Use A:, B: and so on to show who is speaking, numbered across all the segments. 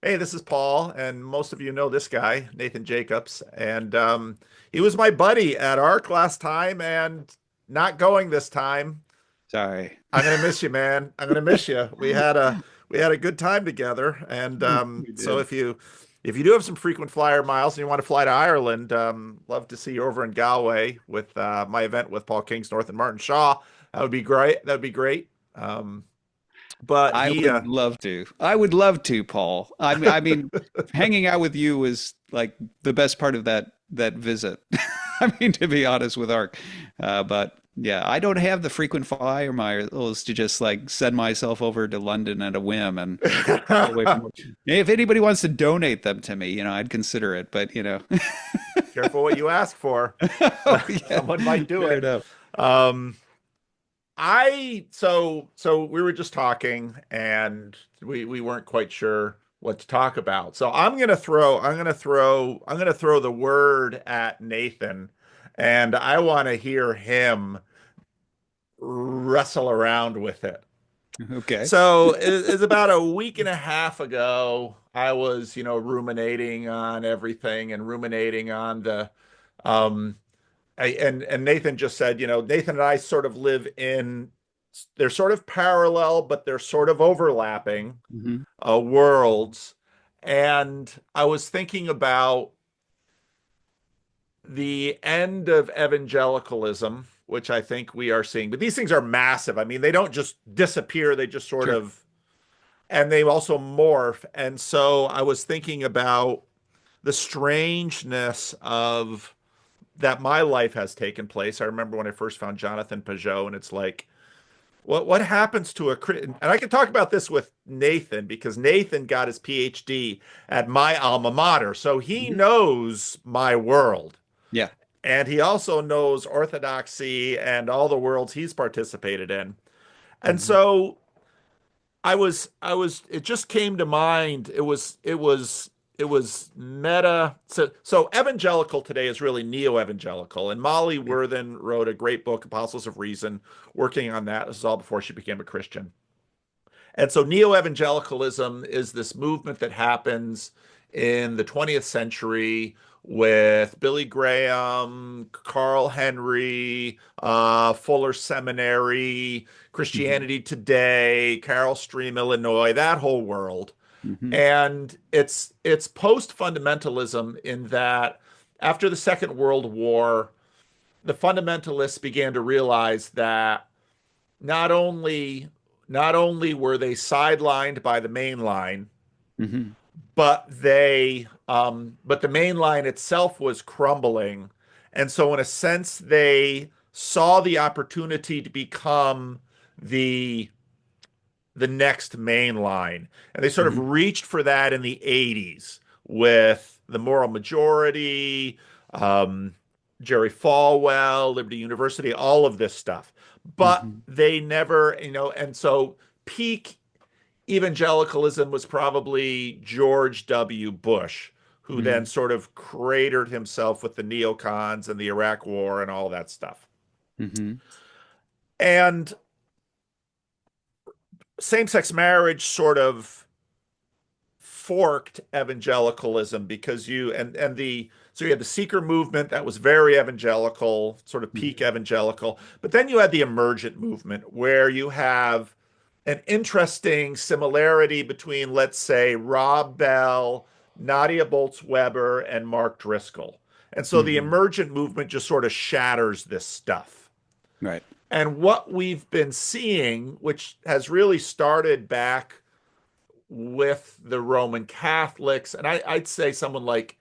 A: Hey, this is Paul, and most of you know this guy, Nathan Jacobs, and he was my buddy at ARC last time, and not going this time.
B: Sorry.
A: I'm gonna miss you, man. I'm gonna miss you. We had a good time together, and
B: We
A: so
B: did.
A: if you do have some frequent flyer miles and you want to fly to Ireland, love to see you over in Galway with my event with Paul Kingsnorth and Martin Shaw. That would be great. That would be great. But
B: I
A: he,
B: would love to. I would love to, Paul. I mean, hanging out with you was like the best part of that visit. I mean, to be honest with Ark, but yeah, I don't have the frequent flyer miles to just like send myself over to London at a whim and get away from work. If anybody wants to donate them to me, I'd consider it. But
A: careful what you ask for.
B: oh yeah,
A: Someone might do
B: fair
A: it.
B: enough.
A: Um, so we were just talking and we weren't quite sure what to talk about. So I'm gonna throw the word at Nathan, and I want to hear him wrestle around with it.
B: Okay.
A: So it's about a week and a half ago. I was, ruminating on everything and ruminating on um, and Nathan just said, Nathan and I sort of live in, they're sort of parallel, but they're sort of overlapping
B: Hmm.
A: worlds. And I was thinking about the end of evangelicalism, which I think we are seeing. But these things are massive. I mean, they don't just disappear, they just sort
B: Sure.
A: of, and they also morph. And so I was thinking about the strangeness of that my life has taken place. I remember when I first found Jonathan Pajot, and it's like, what happens to a Christian? And I can talk about this with Nathan because Nathan got his PhD at my alma mater, so he
B: Hmm.
A: knows my world,
B: Yeah.
A: and he also knows Orthodoxy and all the worlds he's participated in. And
B: Hmm.
A: so it just came to mind. It was meta. So evangelical today is really neo-evangelical. And Molly Worthen wrote a great book, Apostles of Reason, working on that. This is all before she became a Christian. And so neo-evangelicalism is this movement that happens in the 20th century with Billy Graham, Carl Henry, Fuller Seminary,
B: Hmm.
A: Christianity Today, Carol Stream, Illinois, that whole world.
B: Hmm.
A: And it's post-fundamentalism in that after the Second World War, the fundamentalists began to realize that not only not only were they sidelined by the main line,
B: Hmm.
A: but the main line itself was crumbling. And so in a sense, they saw the opportunity to become the the next main line. And they sort of
B: Hmm.
A: reached for that in the 80s with the moral majority, um, Jerry Falwell, Liberty University, all of this stuff. But
B: Hmm.
A: they never, and so peak evangelicalism was probably George W. Bush, who then
B: Hmm.
A: sort of cratered himself with the neocons and the Iraq War and all that stuff.
B: Hmm.
A: And same sex marriage sort of forked evangelicalism because you had the seeker movement that was very evangelical, sort of peak
B: Hmm.
A: evangelical, but then you had the emergent movement where you have an interesting similarity between, let's say, Rob Bell, Nadia Bolz-Weber, and Mark Driscoll. And so the
B: Hmm.
A: emergent movement just sort of shatters this stuff.
B: Right.
A: And what we've been seeing, which has really started back with the Roman Catholics, and I'd say someone like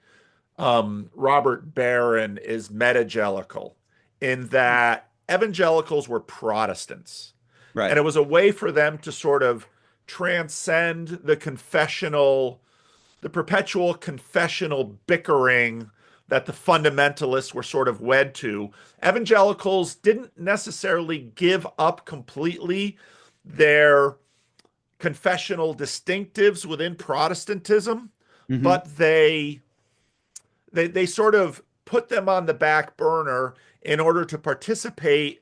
A: Robert Barron is metagelical in that evangelicals were Protestants.
B: Right.
A: And it was a way for them to sort of transcend the perpetual confessional bickering that the fundamentalists were sort of wed to. Evangelicals didn't necessarily give up completely their confessional distinctives within Protestantism,
B: Hmm.
A: but they sort of put them on the back burner in order to participate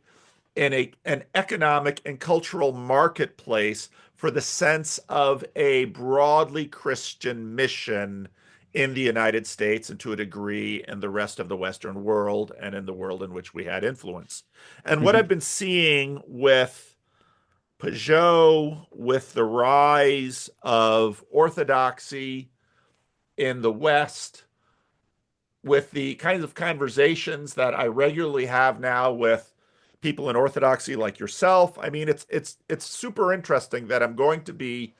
A: in an economic and cultural marketplace for the sense of a broadly Christian mission in the United States and to a degree in the rest of the Western world and in the world in which we had influence. And what
B: Hmm.
A: I've been seeing with Peugeot, with the rise of orthodoxy in the West, with the kinds of conversations that I regularly have now with people in orthodoxy like yourself. I mean, it's super interesting that I'm going to be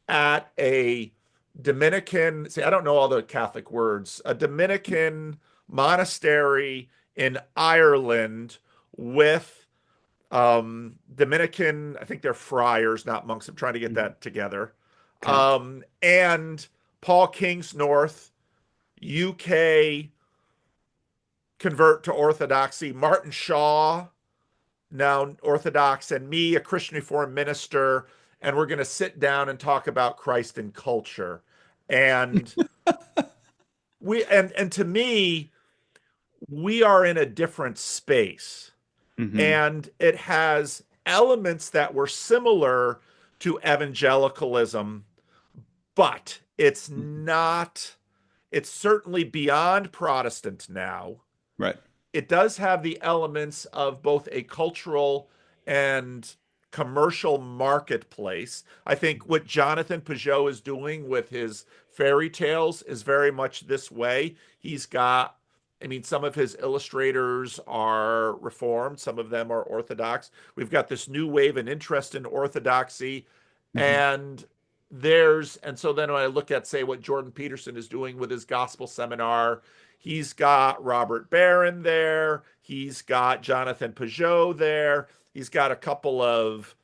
A: at a Dominican, see, I don't know all the Catholic words, a Dominican monastery in Ireland with Dominican, I think they're friars, not monks. I'm trying to get that together.
B: Okay.
A: And Paul Kingsnorth, UK convert to Orthodoxy, Martin Shaw, now Orthodox, and me, a Christian Reformed minister, and we're going to sit down and talk about Christ and culture. And and to me, we are in a different space,
B: Hmm.
A: and it has elements that were similar to evangelicalism, but it's not, it's certainly beyond Protestant now.
B: Right.
A: It does have the elements of both a cultural and commercial marketplace. I think what Jonathan Peugeot is doing with his fairy tales is very much this way. He's got, I mean, some of his illustrators are Reformed, some of them are Orthodox. We've got this new wave and interest in Orthodoxy.
B: Hmm.
A: And and so then when I look at, say, what Jordan Peterson is doing with his gospel seminar, he's got Robert Barron there. He's got Jonathan Peugeot there. He's got a couple of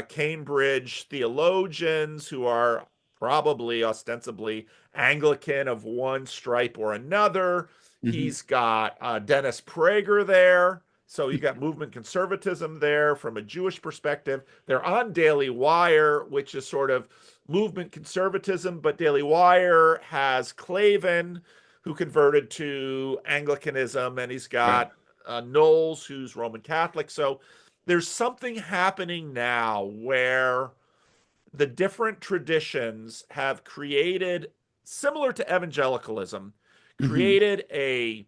A: Cambridge theologians who are probably ostensibly Anglican of one stripe or another.
B: Hmm.
A: He's got Dennis Prager there. So you got movement conservatism there from a Jewish perspective. They're on Daily Wire, which is sort of movement conservatism, but Daily Wire has Clavin, who converted to Anglicanism, and he's
B: Right.
A: got Knowles, who's Roman Catholic. So there's something happening now where the different traditions have created, similar to evangelicalism,
B: Hmm.
A: created a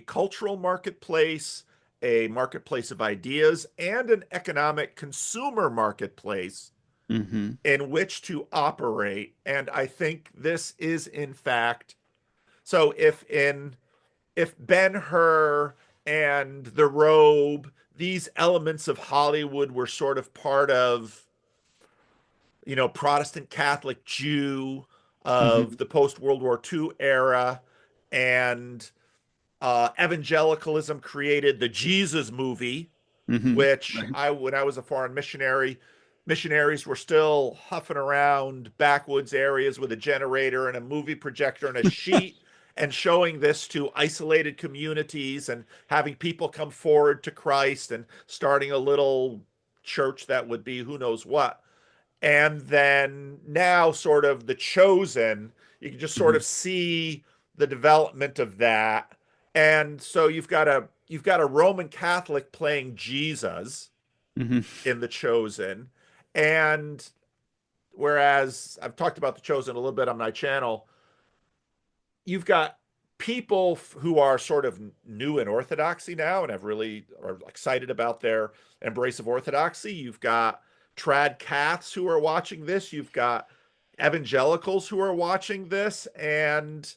A: cultural marketplace, a marketplace of ideas, and an economic consumer marketplace
B: Hmm.
A: in which to operate. And I think this is, in fact, so if Ben-Hur and The Robe, these elements of Hollywood were sort of part of, Protestant Catholic Jew of
B: Hmm.
A: the post World War II era, and evangelicalism created the Jesus movie,
B: Hmm.
A: which
B: Right.
A: when I was a foreign missionary, missionaries were still huffing around backwoods areas with a generator and a movie projector and a sheet and showing this to isolated communities and having people come forward to Christ and starting a little church that would be who knows what. And then now, sort of the chosen, you can just sort
B: Hmm.
A: of see the development of that. And so you've got a Roman Catholic playing Jesus
B: Hmm.
A: in the chosen. And whereas I've talked about the chosen a little bit on my channel, you've got people who are sort of new in orthodoxy now and have really are excited about their embrace of orthodoxy. You've got Tradcaths who are watching this. You've got evangelicals who are watching this. And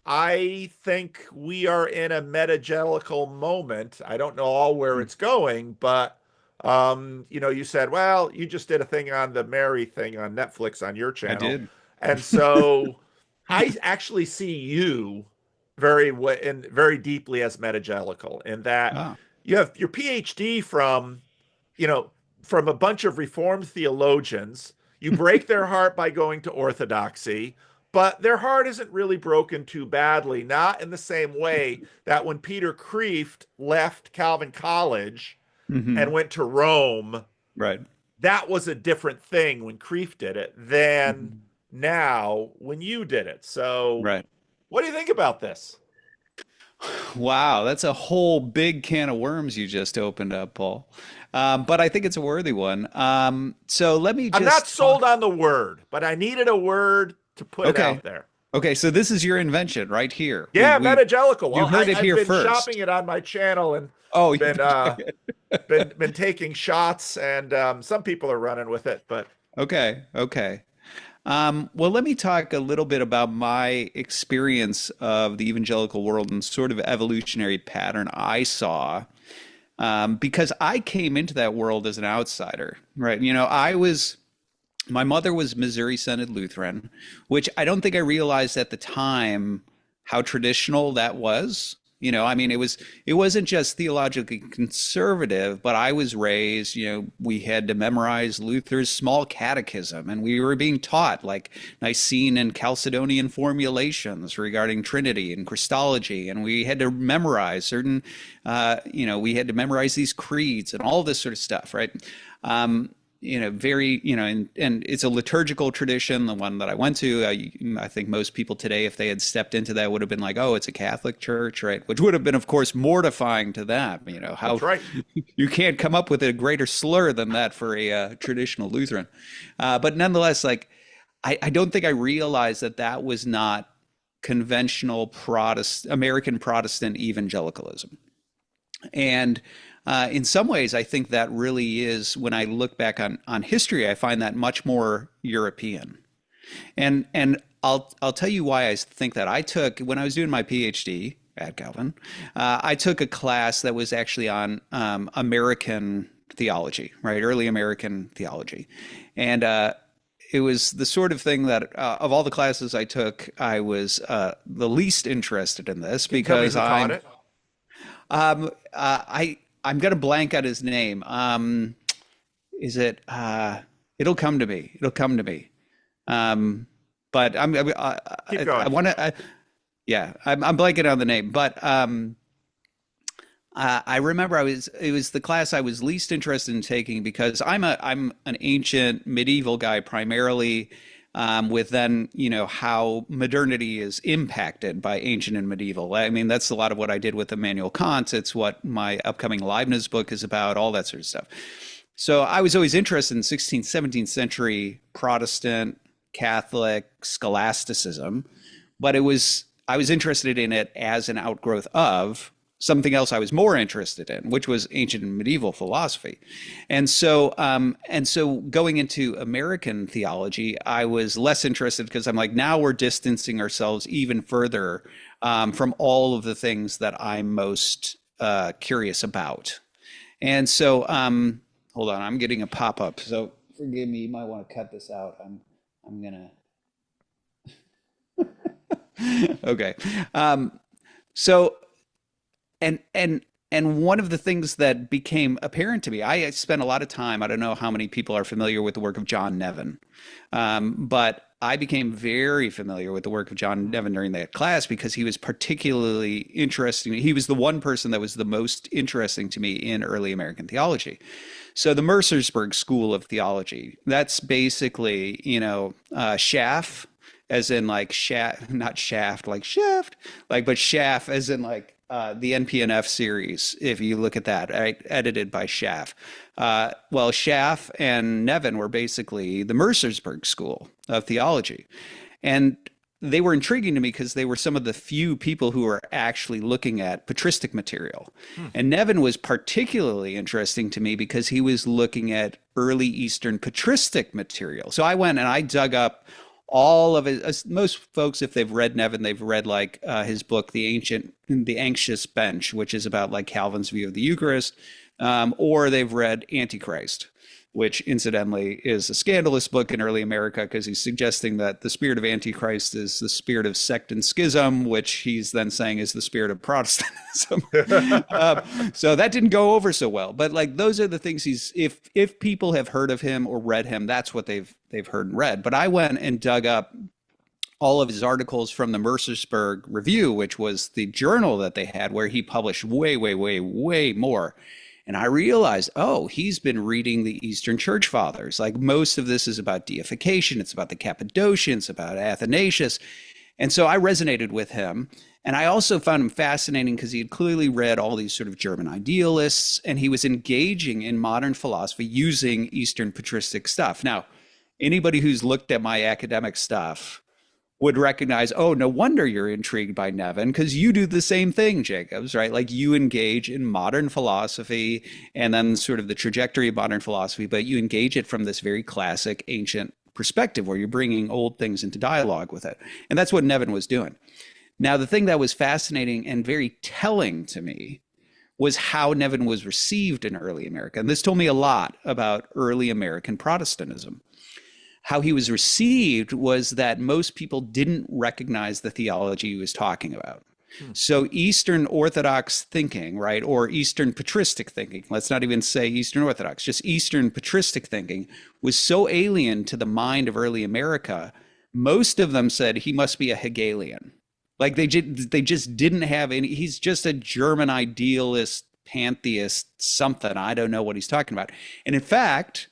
A: I think we are in a metagellical moment. I don't know all where it's going, but you said, well, you just did a thing on the Mary thing on Netflix on your
B: I
A: channel.
B: did.
A: And so I actually see you very deeply as metagellical in that
B: Ah.
A: you have your PhD you know, from a bunch of Reformed theologians. You break their heart by going to Orthodoxy, but their heart isn't really broken too badly, not in the same way that when Peter Kreeft left Calvin College and
B: Hmm.
A: went to Rome,
B: Right.
A: that was a different thing when Kreeft did it than
B: Hmm.
A: now when you did it. So,
B: Right.
A: what do you think about this?
B: Wow, that's a whole big can of worms you just opened up, Paul. But I think it's a worthy one. So let me
A: I'm not
B: just talk.
A: sold on the word, but I needed a word to put it
B: Okay.
A: out there.
B: Okay, so this is your invention right here.
A: Yeah, metagelical.
B: You
A: Well,
B: heard it
A: I've
B: here
A: been shopping
B: first.
A: it on my channel and
B: Oh, you've
A: been
B: been doing it.
A: been taking shots, and some people are running with it, but
B: Okay, okay. Well, let me talk a little bit about my experience of the evangelical world and sort of evolutionary pattern I saw, because I came into that world as an outsider, right? My mother was Missouri Synod Lutheran, which I don't think I realized at the time how traditional that was. I mean, it wasn't just theologically conservative, but I was raised, we had to memorize Luther's small catechism, and we were being taught like Nicene and Chalcedonian formulations regarding Trinity and Christology, and we had to memorize we had to memorize these creeds and all this sort of stuff, right? Very, and it's a liturgical tradition, the one that I went to. I think most people today, if they had stepped into that, would have been like, oh, it's a Catholic church, right? Which would have been, of course, mortifying to them. How
A: that's right.
B: you can't come up with a greater slur than that for a traditional Lutheran. But nonetheless, like, I don't think I realized that that was not conventional American Protestant evangelicalism. And in some ways, I think that really is, when I look back on history, I find that much more European. And I'll tell you why I think that. When I was doing my PhD at Calvin, I took a class that was actually on American theology, right? Early American theology. And it was the sort of thing that, of all the classes I took, I was the least interested in this
A: Can you tell me
B: because
A: who taught it?
B: I'm gonna blank out his name. Is it? It'll come to me. It'll come to me. But
A: Keep
B: I
A: going.
B: want to. Yeah, I'm blanking on the name. But I remember it was the class I was least interested in taking because I'm an ancient medieval guy primarily, with then, how modernity is impacted by ancient and medieval. I mean, that's a lot of what I did with Immanuel Kant. It's what my upcoming Leibniz book is about, all that sort of stuff. So I was always interested in 16th, 17th century Protestant, Catholic scholasticism, but I was interested in it as an outgrowth of something else I was more interested in, which was ancient and medieval philosophy. And so going into American theology, I was less interested because I'm like, now we're distancing ourselves even further from all of the things that I'm most curious about. And so, hold on, I'm getting a pop-up. So forgive me, you might want to cut this out. I'm gonna, okay. So, and one of the things that became apparent to me, I spent a lot of time, I don't know how many people are familiar with the work of John Nevin, but I became very familiar with the work of John Nevin during that class because he was particularly interesting. He was the one person that was the most interesting to me in early American theology. So the Mercersburg School of Theology, that's basically, Schaff, as in like shaft, not shaft, like shaft, like, but Schaff as in like the NPNF series, if you look at that, right, edited by Schaff. Well, Schaff and Nevin were basically the Mercersburg School of Theology. And they were intriguing to me because they were some of the few people who were actually looking at patristic material. And Nevin was particularly interesting to me because he was looking at early Eastern patristic material. So I went and I dug up all of it. Most folks, if they've read Nevin, they've read like his book, The Anxious Bench, which is about like Calvin's view of the Eucharist, or they've read Antichrist, which incidentally is a scandalous book in early America because he's suggesting that the spirit of Antichrist is the spirit of sect and schism, which he's then saying is the spirit of Protestantism. So that didn't go over so well. But like those are the things if people have heard of him or read him, that's what they've heard and read. But I went and dug up all of his articles from the Mercersburg Review, which was the journal that they had where he published way, way, way, way more. And I realized, oh, he's been reading the Eastern Church Fathers. Like most of this is about deification. It's about the Cappadocians, about Athanasius. And so I resonated with him. And I also found him fascinating because he had clearly read all these sort of German idealists, and he was engaging in modern philosophy using Eastern patristic stuff. Now, anybody who's looked at my academic stuff would recognize, oh, no wonder you're intrigued by Nevin, because you do the same thing, Jacobs, right? Like you engage in modern philosophy and then sort of the trajectory of modern philosophy, but you engage it from this very classic ancient perspective where you're bringing old things into dialogue with it. And that's what Nevin was doing. Now, the thing that was fascinating and very telling to me was how Nevin was received in early America. And this told me a lot about early American Protestantism. How he was received was that most people didn't recognize the theology he was talking about. So Eastern Orthodox thinking, right, or Eastern patristic thinking, let's not even say Eastern Orthodox, just Eastern patristic thinking was so alien to the mind of early America, most of them said he must be a Hegelian. Like they just didn't have any, he's just a German idealist, pantheist, something. I don't know what he's talking about. And in fact,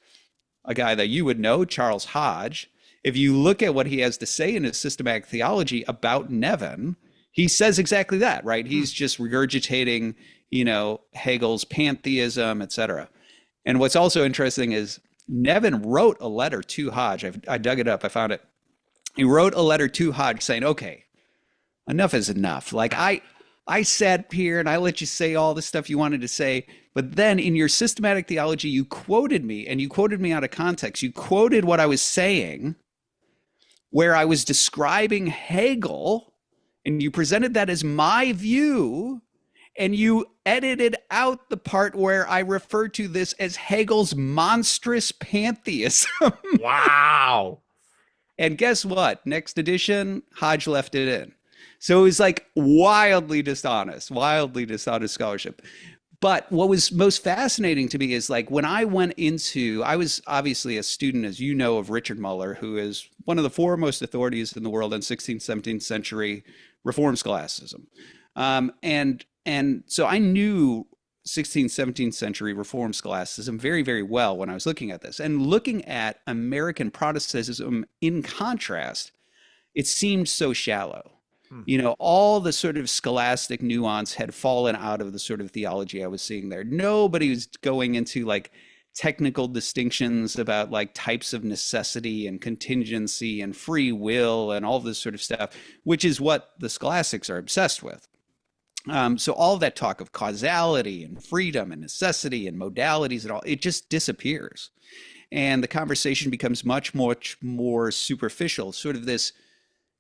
B: a guy that you would know, Charles Hodge, if you look at what he has to say in his systematic theology about Nevin, he says exactly that, right? He's just regurgitating, Hegel's pantheism, etc. And what's also interesting is Nevin wrote a letter to Hodge. I dug it up. I found it. He wrote a letter to Hodge saying, okay, enough is enough. Like I sat here and I let you say all the stuff you wanted to say, but then in your systematic theology, you quoted me, and you quoted me out of context. You quoted what I was saying, where I was describing Hegel, and you presented that as my view, and you edited out the part where I referred to this as Hegel's monstrous pantheism.
A: Wow.
B: And guess what? Next edition, Hodge left it in. So it was like wildly dishonest scholarship. But what was most fascinating to me is like when I went into, I was obviously a student, as you know, of Richard Muller, who is one of the foremost authorities in the world in 16th, 17th century Reform scholasticism. And so I knew 16th, 17th century Reform scholasticism very, very well when I was looking at this. And looking at American Protestantism in contrast, it seemed so shallow. All the sort of scholastic nuance had fallen out of the sort of theology I was seeing there. Nobody was going into like technical distinctions about like types of necessity and contingency and free will and all this sort of stuff, which is what the scholastics are obsessed with. So all of that talk of causality and freedom and necessity and modalities and all, it just disappears. And the conversation becomes much, much more superficial, sort of this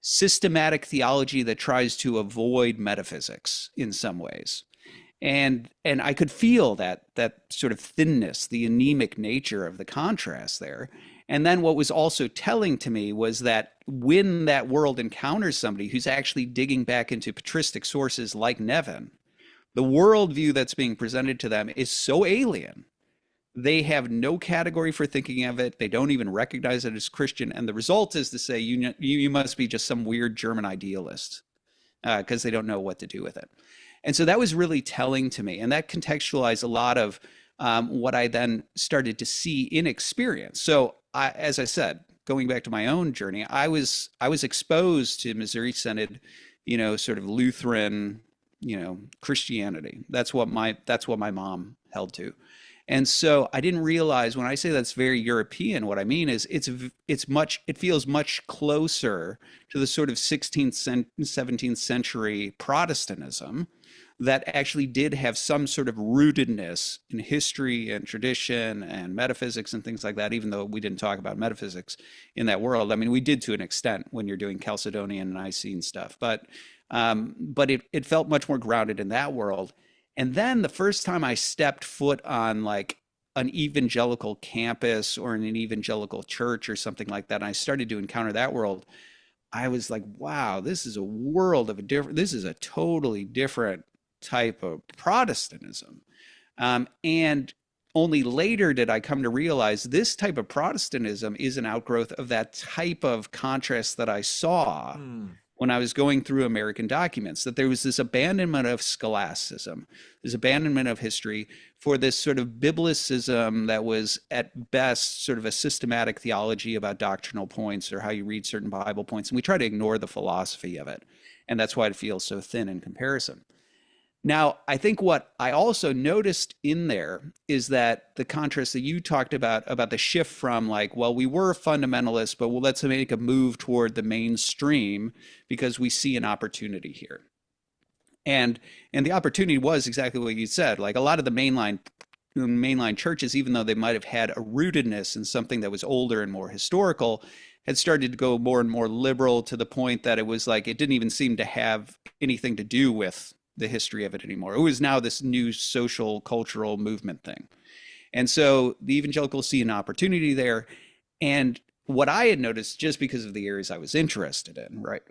B: systematic theology that tries to avoid metaphysics in some ways. And I could feel that sort of thinness, the anemic nature of the contrast there. And then what was also telling to me was that when that world encounters somebody who's actually digging back into patristic sources like Nevin, the worldview that's being presented to them is so alien. They have no category for thinking of it. They don't even recognize it as Christian. And the result is to say, you must be just some weird German idealist because they don't know what to do with it. And so that was really telling to me. And that contextualized a lot of what I then started to see in experience. So as I said, going back to my own journey, I was exposed to Missouri Synod, sort of Lutheran, Christianity. That's what my mom held to. And so I didn't realize when I say that's very European, what I mean is it feels much closer to the sort of 16th, 17th century Protestantism that actually did have some sort of rootedness in history and tradition and metaphysics and things like that, even though we didn't talk about metaphysics in that world. I mean, we did to an extent when you're doing Chalcedonian and Nicene stuff, but it felt much more grounded in that world. And then the first time I stepped foot on like an evangelical campus or in an evangelical church or something like that, and I started to encounter that world, I was like, wow, this is this is a totally different type of Protestantism. And only later did I come to realize this type of Protestantism is an outgrowth of that type of contrast that I saw when I was going through American documents, that there was this abandonment of scholasticism, this abandonment of history for this sort of biblicism that was at best sort of a systematic theology about doctrinal points or how you read certain Bible points. And we try to ignore the philosophy of it. And that's why it feels so thin in comparison. Now, I think what I also noticed in there is that the contrast that you talked about the shift from like, well, we were fundamentalists, but well, let's make a move toward the mainstream because we see an opportunity here. And the opportunity was exactly what you said. Like a lot of the mainline churches, even though they might have had a rootedness in something that was older and more historical, had started to go more and more liberal to the point that it was like it didn't even seem to have anything to do with the history of it anymore. It was now this new social cultural movement thing. And so the evangelicals see an opportunity there. And what I had noticed, just because of the areas I was interested in, right,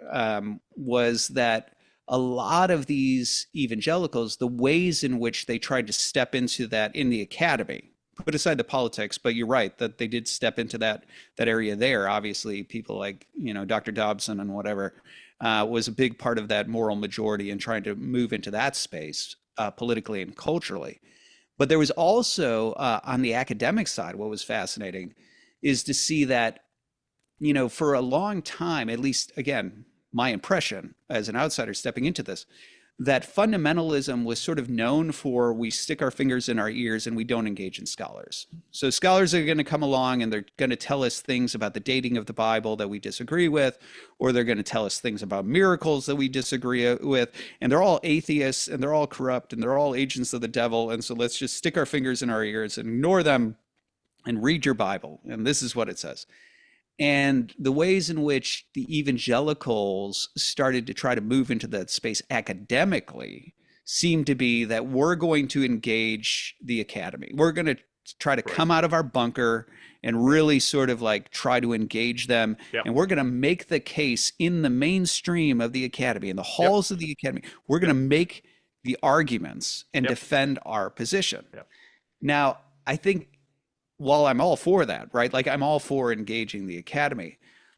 B: was that a lot of these evangelicals, the ways in which they tried to step into that in the academy, put aside the politics, but you're right that they did step into that area there. Obviously, people like, Dr. Dobson and whatever, was a big part of that moral majority and trying to move into that space politically and culturally. But there was also on the academic side, what was fascinating is to see that, for a long time, at least, again, my impression as an outsider stepping into this, that fundamentalism was sort of known for we stick our fingers in our ears and we don't engage in scholars. So scholars are going to come along and they're going to tell us things about the dating of the Bible that we disagree with, or they're going to tell us things about miracles that we disagree with. And they're all atheists and they're all corrupt and they're all agents of the devil. And so let's just stick our fingers in our ears and ignore them and read your Bible. And this is what it says. And the ways in which the evangelicals started to try to move into that space academically seemed to be that we're going to engage the academy. We're going to try to come out of our bunker and really sort of like try to engage them. Yep. And we're going to make the case in the mainstream of the academy, in the halls of the academy. We're going to make the arguments and defend our position. Now, I think, while I'm all for that, right? Like I'm all for engaging the academy.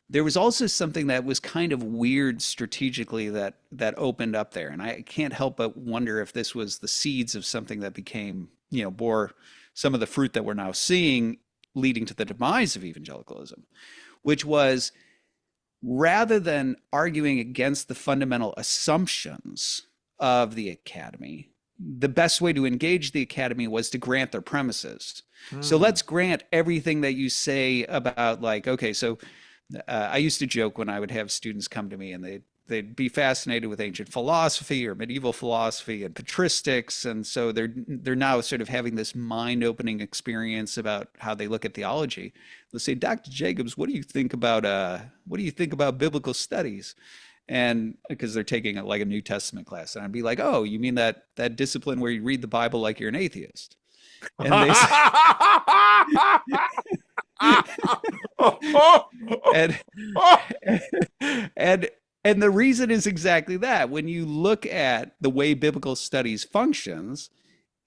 B: There was also something that was kind of weird strategically that opened up there. And I can't help but wonder if this was the seeds of something that became, bore some of the fruit that we're now seeing leading to the demise of evangelicalism, which was rather than arguing against the fundamental assumptions of the academy, the best way to engage the academy was to grant their premises. So let's grant everything that you say about like, okay, so I used to joke when I would have students come to me and they'd be fascinated with ancient philosophy or medieval philosophy and patristics. And so they're now sort of having this mind-opening experience about how they look at theology. They'll say, Dr. Jacobs, what do you think about biblical studies? And because they're taking like a New Testament class, and I'd be like, oh, you mean that discipline where you read the Bible like you're an atheist? And they say, and the reason is exactly that. When you look at the way biblical studies functions,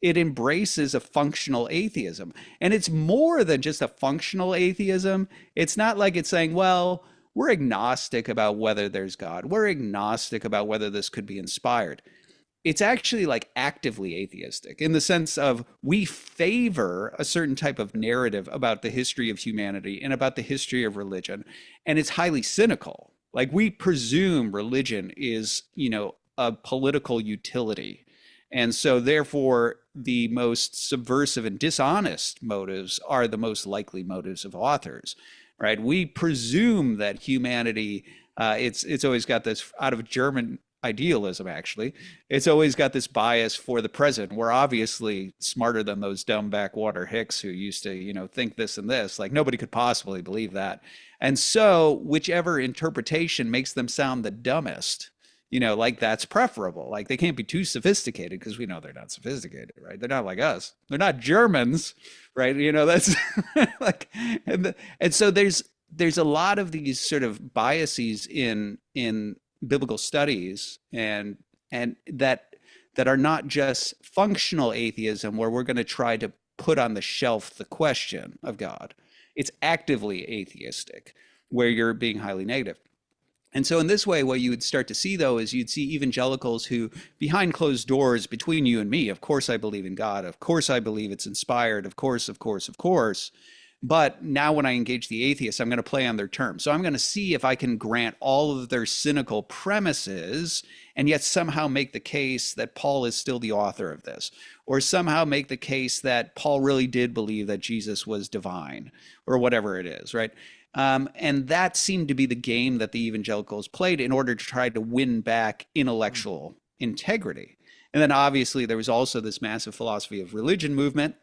B: it embraces a functional atheism. And it's more than just a functional atheism. It's not like it's saying, well, we're agnostic about whether there's God. We're agnostic about whether this could be inspired. It's actually like actively atheistic in the sense of we favor a certain type of narrative about the history of humanity and about the history of religion. And it's highly cynical. Like we presume religion is, a political utility. And so therefore the most subversive and dishonest motives are the most likely motives of authors, right? We presume that humanity, it's always got this out of German idealism, actually. It's always got this bias for the present. We're obviously smarter than those dumb backwater hicks who used to, think this and this. Like nobody could possibly believe that. And so whichever interpretation makes them sound the dumbest, like that's preferable. Like they can't be too sophisticated because we know they're not sophisticated, right? They're not like us. They're not Germans, right? That's like, and so there's a lot of these sort of biases in biblical studies and that are not just functional atheism where we're going to try to put on the shelf the question of God. It's actively atheistic where you're being highly negative. And so in this way, what you would start to see, though, is you'd see evangelicals who, behind closed doors, between you and me, of course I believe in God, of course I believe it's inspired, of course, of course, of course. But now when I engage the atheists, I'm going to play on their terms. So I'm going to see if I can grant all of their cynical premises and yet somehow make the case that Paul is still the author of this, or somehow make the case that Paul really did believe that Jesus was divine, or whatever it is, right? And that seemed to be the game that the evangelicals played in order to try to win back intellectual integrity. And then obviously there was also this massive philosophy of religion movement,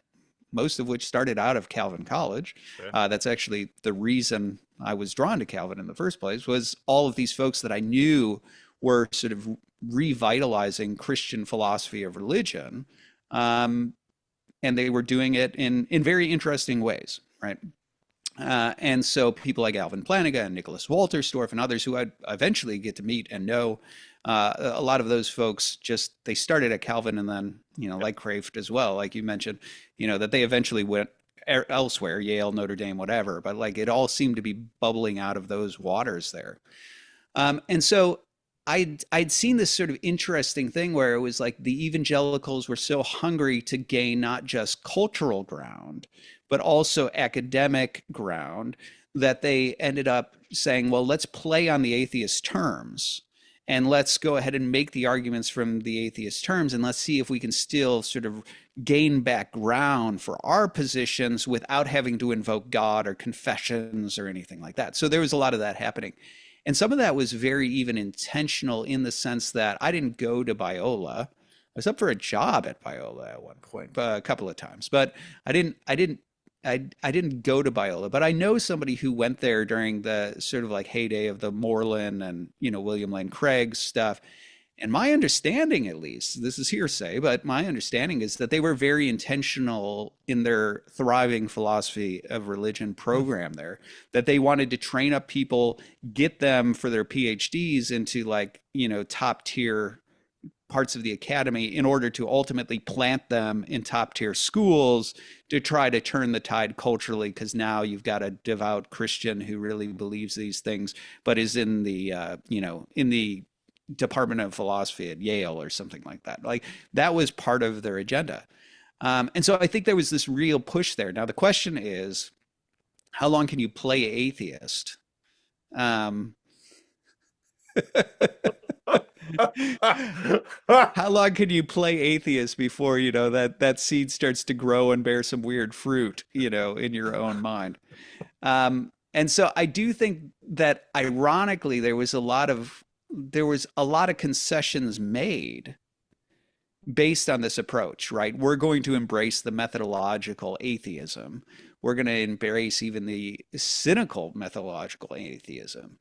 B: most of which started out of Calvin College. That's actually the reason I was drawn to Calvin in the first place, was all of these folks that I knew were sort of revitalizing Christian philosophy of religion. And they were doing it in very interesting ways, right? And so people like Alvin Plantinga and Nicholas Walterstorff and others who I'd eventually get to meet and know, a lot of those folks just, they started at Calvin and then, like Kraft as well, like you mentioned, that they eventually went elsewhere, Yale, Notre Dame, whatever, but like it all seemed to be bubbling out of those waters there. And so I'd seen this sort of interesting thing where it was like the evangelicals were so hungry to gain not just cultural ground, but also academic ground, that they ended up saying, well, let's play on the atheist terms and let's go ahead and make the arguments from the atheist terms, and let's see if we can still sort of gain back ground for our positions without having to invoke God or confessions or anything like that. So there was a lot of that happening. And some of that was very even intentional in the sense that I didn't go to Biola. I was up for a job at Biola at one point, a couple of times, but I didn't go to Biola, but I know somebody who went there during the sort of like heyday of the Moreland and, William Lane Craig stuff. And my understanding, at least, this is hearsay, but my understanding is that they were very intentional in their thriving philosophy of religion program there, that they wanted to train up people, get them for their PhDs into like, top tier parts of the academy in order to ultimately plant them in top tier schools to try to turn the tide culturally, because now you've got a devout Christian who really believes these things, but is in the, in the Department of Philosophy at Yale or something like that. Like that was part of their agenda. And so I think there was this real push there. Now the question is, how long can you play atheist? How long can you play atheist before, that seed starts to grow and bear some weird fruit, in your own mind? And so I do think that ironically, there was a lot of concessions made based on this approach, right? We're going to embrace the methodological atheism. We're going to embrace even the cynical methodological atheism.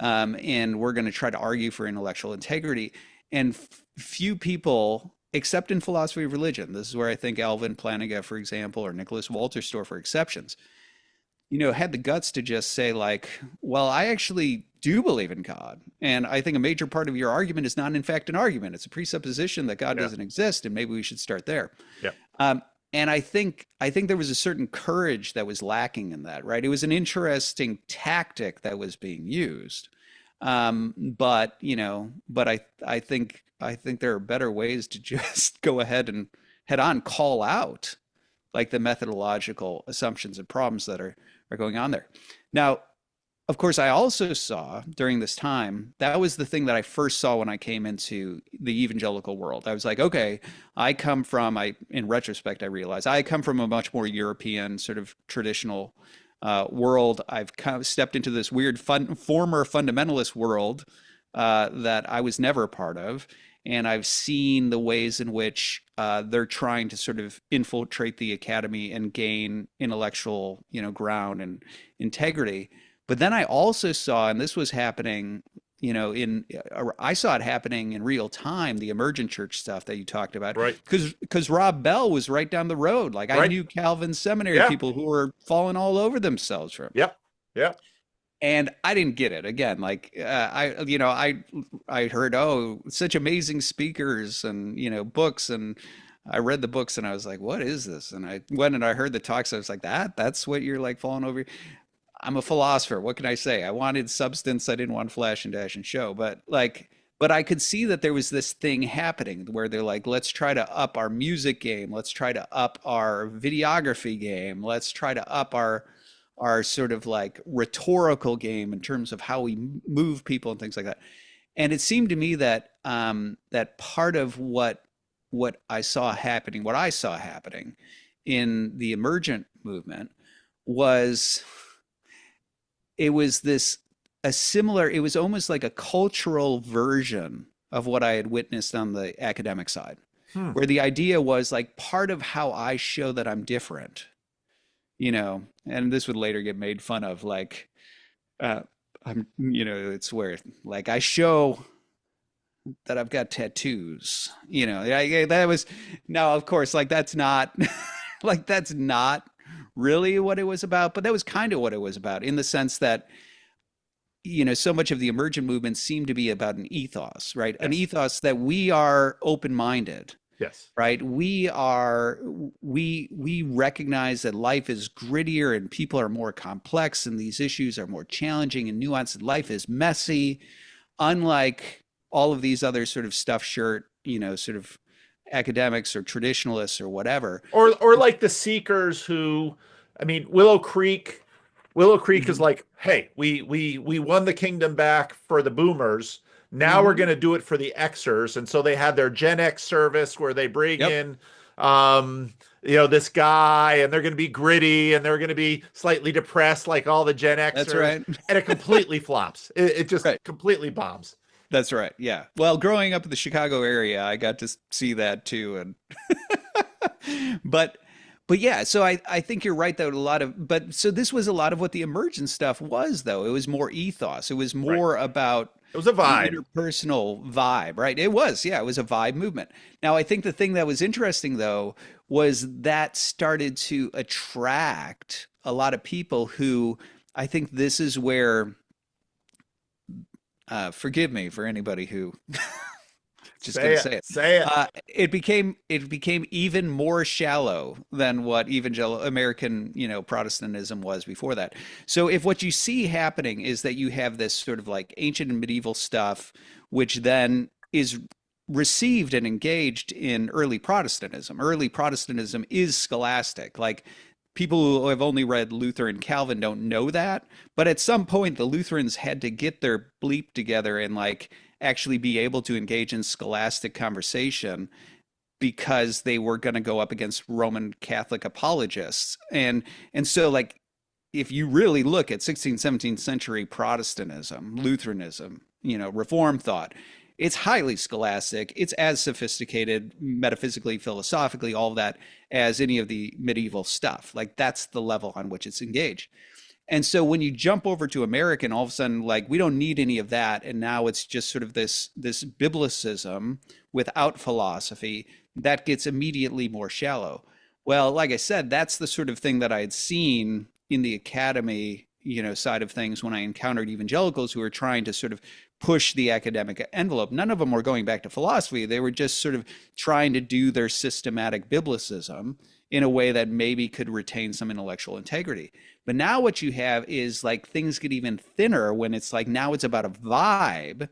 B: And we're going to try to argue for intellectual integrity. And few people, except in philosophy of religion, this is where I think Alvin Plantinga, for example, or Nicholas Walterstorff are exceptions, had the guts to just say like, well, I actually do believe in God. And I think a major part of your argument is not in fact an argument. It's a presupposition that God doesn't exist. And maybe we should start there.
A: Yeah.
B: And I think there was a certain courage that was lacking in that, right? It was an interesting tactic that was being used. But I think there are better ways to just go ahead and head on call out like the methodological assumptions and problems that are going on there. Now, of course, I also saw during this time, that was the thing that I first saw when I came into the evangelical world. I was like, okay, in retrospect, I realized I come from a much more European sort of traditional world. I've kind of stepped into this weird former fundamentalist world that I was never a part of. And I've seen the ways in which they're trying to sort of infiltrate the academy and gain intellectual, ground and integrity. But then I also saw, and this was happening, I saw it happening in real time, the emergent church stuff that you talked about.
A: Right.
B: Because Rob Bell was right down the road. Like I knew Calvin seminary people who were falling all over themselves from it.
A: Yep. Yeah.
B: And I didn't get it again. Like I heard, oh, such amazing speakers and books, and I read the books and I was like, what is this? And I went and I heard the talks. I was like, that's what you're like falling over. I'm a philosopher. What can I say? I wanted substance. I didn't want flash and dash and show. But like, but I could see that there was this thing happening where they're like, let's try to up our music game. Let's try to up our videography game. Let's try to up our sort of like rhetorical game in terms of how we move people and things like that. And it seemed to me that that part of what I saw happening in the emergent movement was it was this a similar it was almost like a cultural version of what I had witnessed on the academic side,
A: Hmm.
B: where the idea was like part of how I show that I'm different, and this would later get made fun of, like uh it's where like I show that I've got tattoos, that was, now of course, like that's not like that's not really what it was about, but that was kind of what it was about, in the sense that so much of the emergent movement seemed to be about an ethos, right? An
A: Yes.
B: ethos that we are open-minded,
A: Yes.
B: right? We recognize that life is grittier and people are more complex and these issues are more challenging and nuanced and life is messy, unlike all of these other sort of stuffed shirt, sort of academics or traditionalists or whatever.
A: Or like the seekers who, I mean, Willow Creek is
B: Mhm.
A: like, hey, we won the kingdom back for the boomers. Now we're
B: Mhm.
A: going to do it for the Xers. And so they had their Gen X service where they bring
B: Yep,
A: in this guy, and they're going to be gritty and they're going to be slightly depressed like all the Gen
B: that's
A: Xers,
B: right.
A: and it completely flops. It just
B: Right.
A: completely bombs.
B: That's right. Yeah. Well, growing up in the Chicago area, I got to see that too. But but yeah, so I think you're right, though. But so this was a lot of what the emergent stuff was, though. It was more ethos. It was
A: Right.
B: more about
A: It was a
B: the
A: vibe.
B: interpersonal vibe, right? It was, yeah, it was a vibe movement. Now, I think the thing that was interesting, though, was that started to attract a lot of people who, I think this is where, forgive me for anybody who just going
A: Say
B: to
A: it.
B: say it.
A: Say it.
B: It became even more shallow than what evangelical American, Protestantism was before that. So if what you see happening is that you have this sort of like ancient and medieval stuff, which then is received and engaged in early Protestantism. Early Protestantism is scholastic. Like people who have only read Luther and Calvin don't know that, but at some point the Lutherans had to get their bleep together and like actually be able to engage in scholastic conversation because they were going to go up against Roman Catholic apologists. And so like if you really look at 16th, 17th century Protestantism, Lutheranism, Reform thought, it's highly scholastic. It's as sophisticated metaphysically, philosophically, all of that as any of the medieval stuff. Like that's the level on which it's engaged. And so when you jump over to American, all of a sudden, like we don't need any of that, and now it's just sort of this biblicism without philosophy that gets immediately more shallow. Well, like I said, that's the sort of thing that I had seen in the academy, side of things when I encountered evangelicals who were trying to sort of push the academic envelope. None of them were going back to philosophy. They were just sort of trying to do their systematic biblicism in a way that maybe could retain some intellectual integrity. But now what you have is like things get even thinner when it's like now it's about a vibe,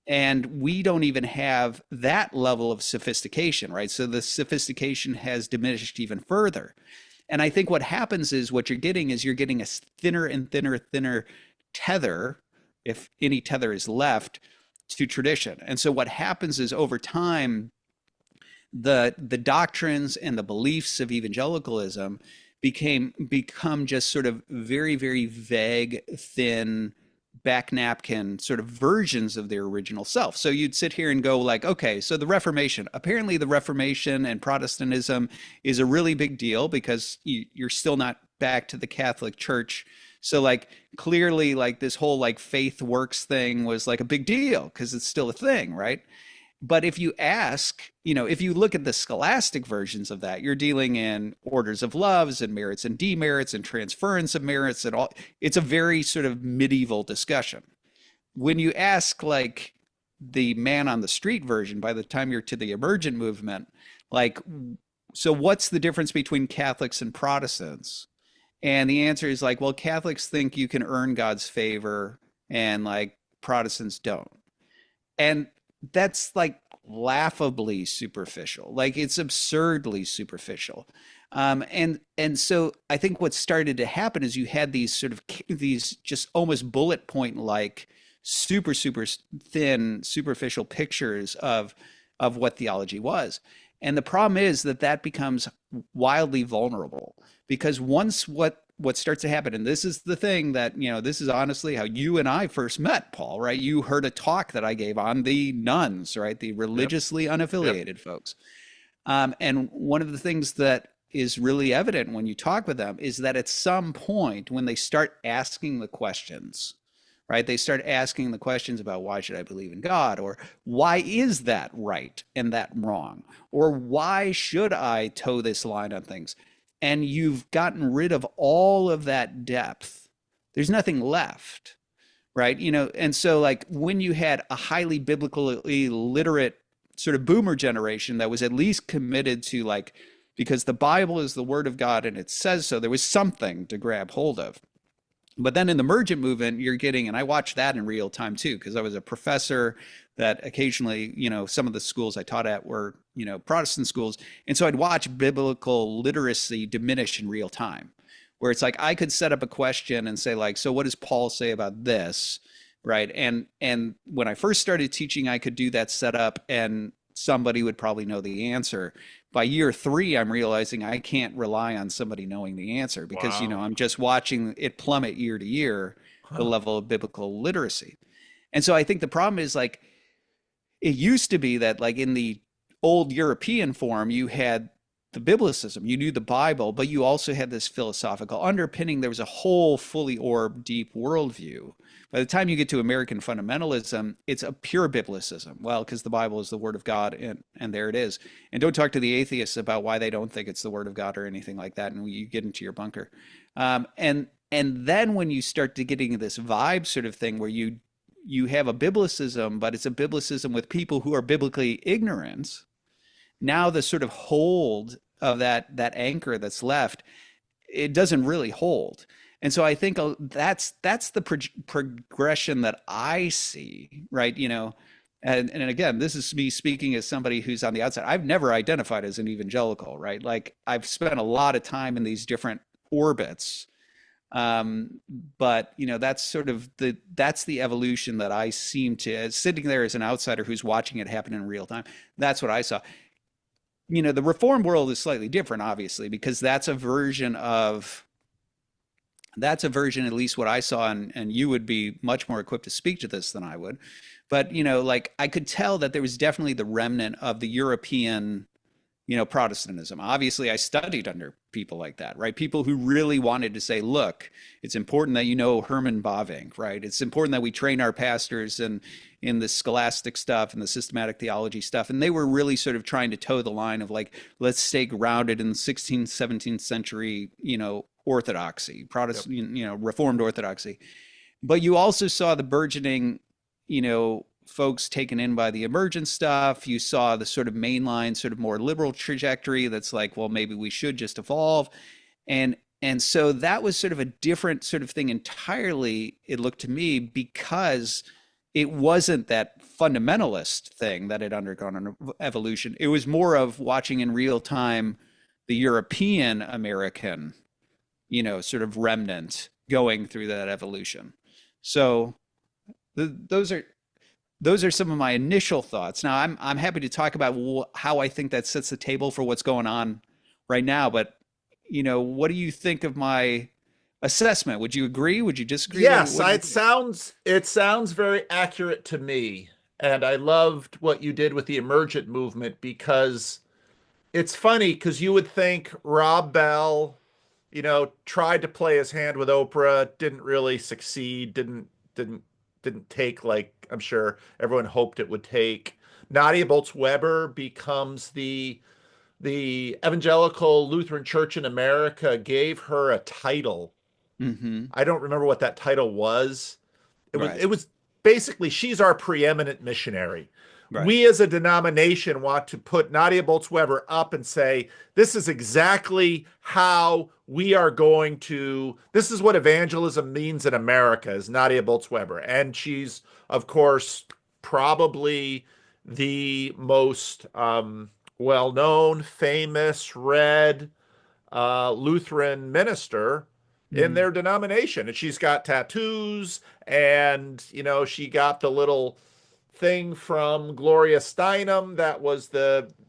B: and we don't even have that level of sophistication, right? So the sophistication has diminished even further. And I think what happens is what you're getting a thinner and thinner tether, if any tether is left, to tradition. And so what happens is over time, the doctrines and the beliefs of evangelicalism become just sort of very, very vague, thin, back napkin sort of versions of their original self. So you'd sit here and go like, okay, so the Reformation, apparently the Reformation and Protestantism is a really big deal because you're still not back to the Catholic Church. So like clearly like this whole like faith works thing was like a big deal because it's still a thing, right? But if you ask, if you look at the scholastic versions of that, you're dealing in orders of loves and merits and demerits and transference of merits and all. It's a very sort of medieval discussion. When you ask like the man on the street version, by the time you're to the emergent movement, like, so what's the difference between Catholics and Protestants? And the answer is like, well, Catholics think you can earn God's favor and like Protestants don't. And that's like laughably superficial. Like it's absurdly superficial. And so I think what started to happen is you had these sort of these just almost bullet point like super thin superficial pictures of what theology was. And the problem is that that becomes wildly vulnerable because once what starts to happen, and this is the thing that, you know, this is honestly how you and I first met, Paul, right? You heard a talk that I gave on the nuns, right? The
A: Yep.
B: religiously
A: Yep.
B: unaffiliated folks. And one of the things that is really evident when you talk with them is that at some point when they start asking the questions, right? They start asking the questions about why should I believe in God, or why is that right and that wrong, or why should I toe this line on things? And you've gotten rid of all of that depth. There's nothing left, right? You know, and so like when you had a highly biblically literate sort of boomer generation that was at least committed to like, because the Bible is the word of God and it says so, there was something to grab hold of. But then in the emergent movement, you're getting, and I watched that in real time too, because I was a professor that occasionally, you know, some of the schools I taught at were, you know, Protestant schools. And so I'd watch biblical literacy diminish in real time, where it's like I could set up a question and say, like, so what does Paul say about this? Right. And when I first started teaching, I could do that setup and somebody would probably know the answer. By year three, I'm realizing I can't rely on somebody knowing the answer because, you know,
A: Wow.
B: I'm just watching it plummet year to year, the
A: Huh.
B: level of biblical literacy. And so I think the problem is like it used to be that like in the old European form, you had the biblicism, you knew the Bible, but you also had this philosophical underpinning. There was a whole fully orbed, deep worldview. By the time you get to American fundamentalism, it's a pure biblicism. Well, because the Bible is the word of God, and there it is. And don't talk to the atheists about why they don't think it's the word of God or anything like that, and you get into your bunker. And then when you start to getting this vibe sort of thing where you have a biblicism, but it's a biblicism with people who are biblically ignorant. Now the sort of hold of that anchor that's left, it doesn't really hold. And so I think that's the progression that I see, right? You know, and again, this is me speaking as somebody who's on the outside. I've never identified as an evangelical, right? Like I've spent a lot of time in these different orbits, um, but you know, that's sort of that's the evolution that I seem to, as sitting there as an outsider who's watching it happen in real time. That's what I saw. You know, the reform world is slightly different, obviously, because that's a version, at least what I saw, and you would be much more equipped to speak to this than I would. But, you know, like I could tell that there was definitely the remnant of the European, you know, Protestantism. Obviously, I studied under people like that, right? People who really wanted to say, look, it's important that you know Herman Bavinck, right? It's important that we train our pastors in the scholastic stuff and the systematic theology stuff. And they were really sort of trying to toe the line of like, let's stay grounded in 16th, 17th century, you know, orthodoxy,
A: Yep.
B: Protestant, you know, Reformed orthodoxy. But you also saw the burgeoning, you know, folks taken in by the emergent stuff. You saw the sort of mainline, sort of more liberal trajectory that's like, well, maybe we should just evolve. And so that was sort of a different sort of thing entirely, it looked to me, because it wasn't that fundamentalist thing that had undergone an evolution. It was more of watching in real time the European American, you know, sort of remnant going through that evolution. So those are some of my initial thoughts. Now I'm happy to talk about how I think that sets the table for what's going on right now. But you know, what do you think of my assessment? Would you agree? Would you disagree?
A: Yes,
B: What do you think?
A: it sounds very accurate to me. And I loved what you did with the emergent movement because it's funny because you would think Rob Bell, you know, tried to play his hand with Oprah, didn't really succeed, didn't take like I'm sure everyone hoped it would take. Nadia Bolz-Weber becomes the Evangelical Lutheran Church in America gave her a title.
B: Mm-hmm.
A: I don't remember what that title was. It was
B: Right.
A: it was basically she's our preeminent missionary,
B: Right.
A: We as a denomination want to put Nadia Bolz-Weber up and say, this is exactly how we are going to, this is what evangelism means in America, is Nadia Bolz-Weber. And she's, of course, probably the most well-known, famous, read Lutheran minister in
B: Hmm.
A: their denomination. And she's got tattoos, and, she got the little thing from Gloria Steinem that was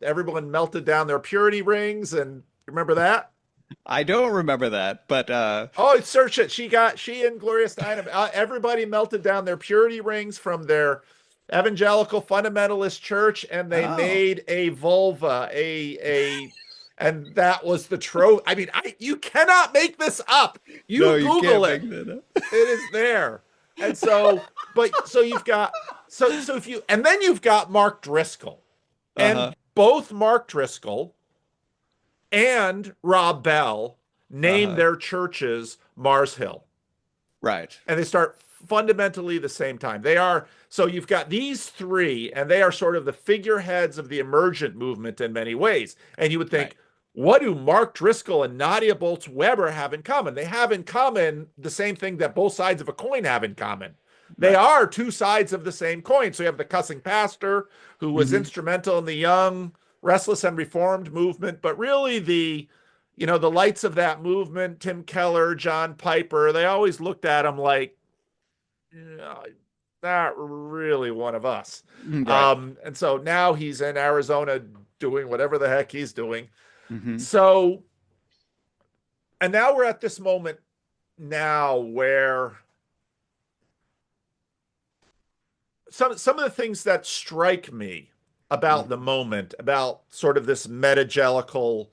A: everyone melted down their purity rings. And remember that?
B: I don't remember that, but
A: Oh, search it. She and Gloria Steinem, everybody melted down their purity rings from their evangelical fundamentalist church, and they
B: oh,
A: made a vulva, and that was the trope. I mean, you cannot make this up.
B: no,
A: You
B: you can't
A: Google
B: make
A: it.
B: that up.
A: It is there. And so you've got, so if you, and then you've got Mark Driscoll,
B: Uh-huh.
A: and both Mark Driscoll and Rob Bell name
B: Uh-huh.
A: their churches Mars Hill,
B: Right.
A: and they start fundamentally the same time. So you've got these three, and they are sort of the figureheads of the emergent movement in many ways. And you would
B: Right.
A: think, what do Mark Driscoll and Nadia Bolz-Weber have in common? They have in common the same thing that both sides of a coin have in common. They
B: Right.
A: are two sides of the same coin. So you have the cussing pastor who was
B: Hmm.
A: instrumental in the young, restless, and reformed movement, but really the lights of that movement, Tim Keller, John Piper, they always looked at him like, not really one of us.
B: Right.
A: And so now he's in Arizona doing whatever the heck he's doing.
B: Hmm.
A: So, and now we're at this moment now where some of the things that strike me about the
B: Hmm.
A: moment, about sort of this metagelical,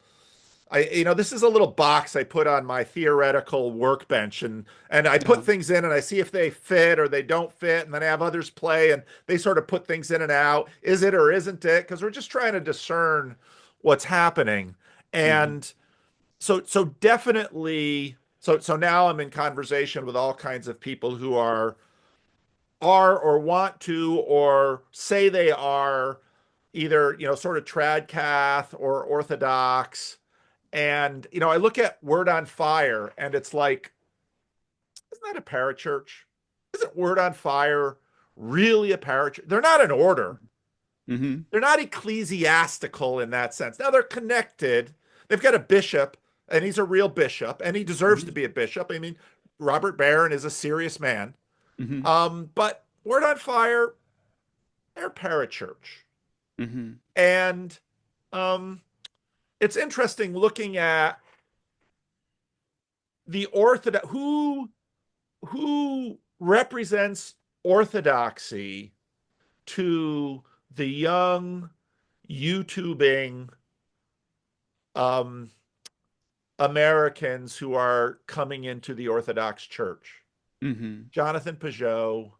A: this is a little box I put on my theoretical workbench, and I put
B: Uh-huh.
A: things in and I see if they fit or they don't fit, and then I have others play and they sort of put things in and out. Is it or isn't it? Because we're just trying to discern what's happening.
B: Hmm.
A: And so definitely, so now I'm in conversation with all kinds of people who are or want to or say they are either, sort of Tradcath or Orthodox. And, I look at Word on Fire and it's like, isn't that a parachurch? Isn't Word on Fire really a parachurch? They're not an order.
B: Hmm.
A: They're not ecclesiastical in that sense. Now they're connected. They've got a bishop, and he's a real bishop, and he deserves to
B: Hmm.
A: be a bishop. I mean, Robert Barron is a serious man.
B: Hmm.
A: But Word on Fire, they're parachurch.
B: Hmm.
A: And um, it's interesting looking at the Orthodox, who represents orthodoxy to the young YouTubing um, Americans who are coming into the Orthodox Church.
B: Hmm.
A: Jonathan Peugeot,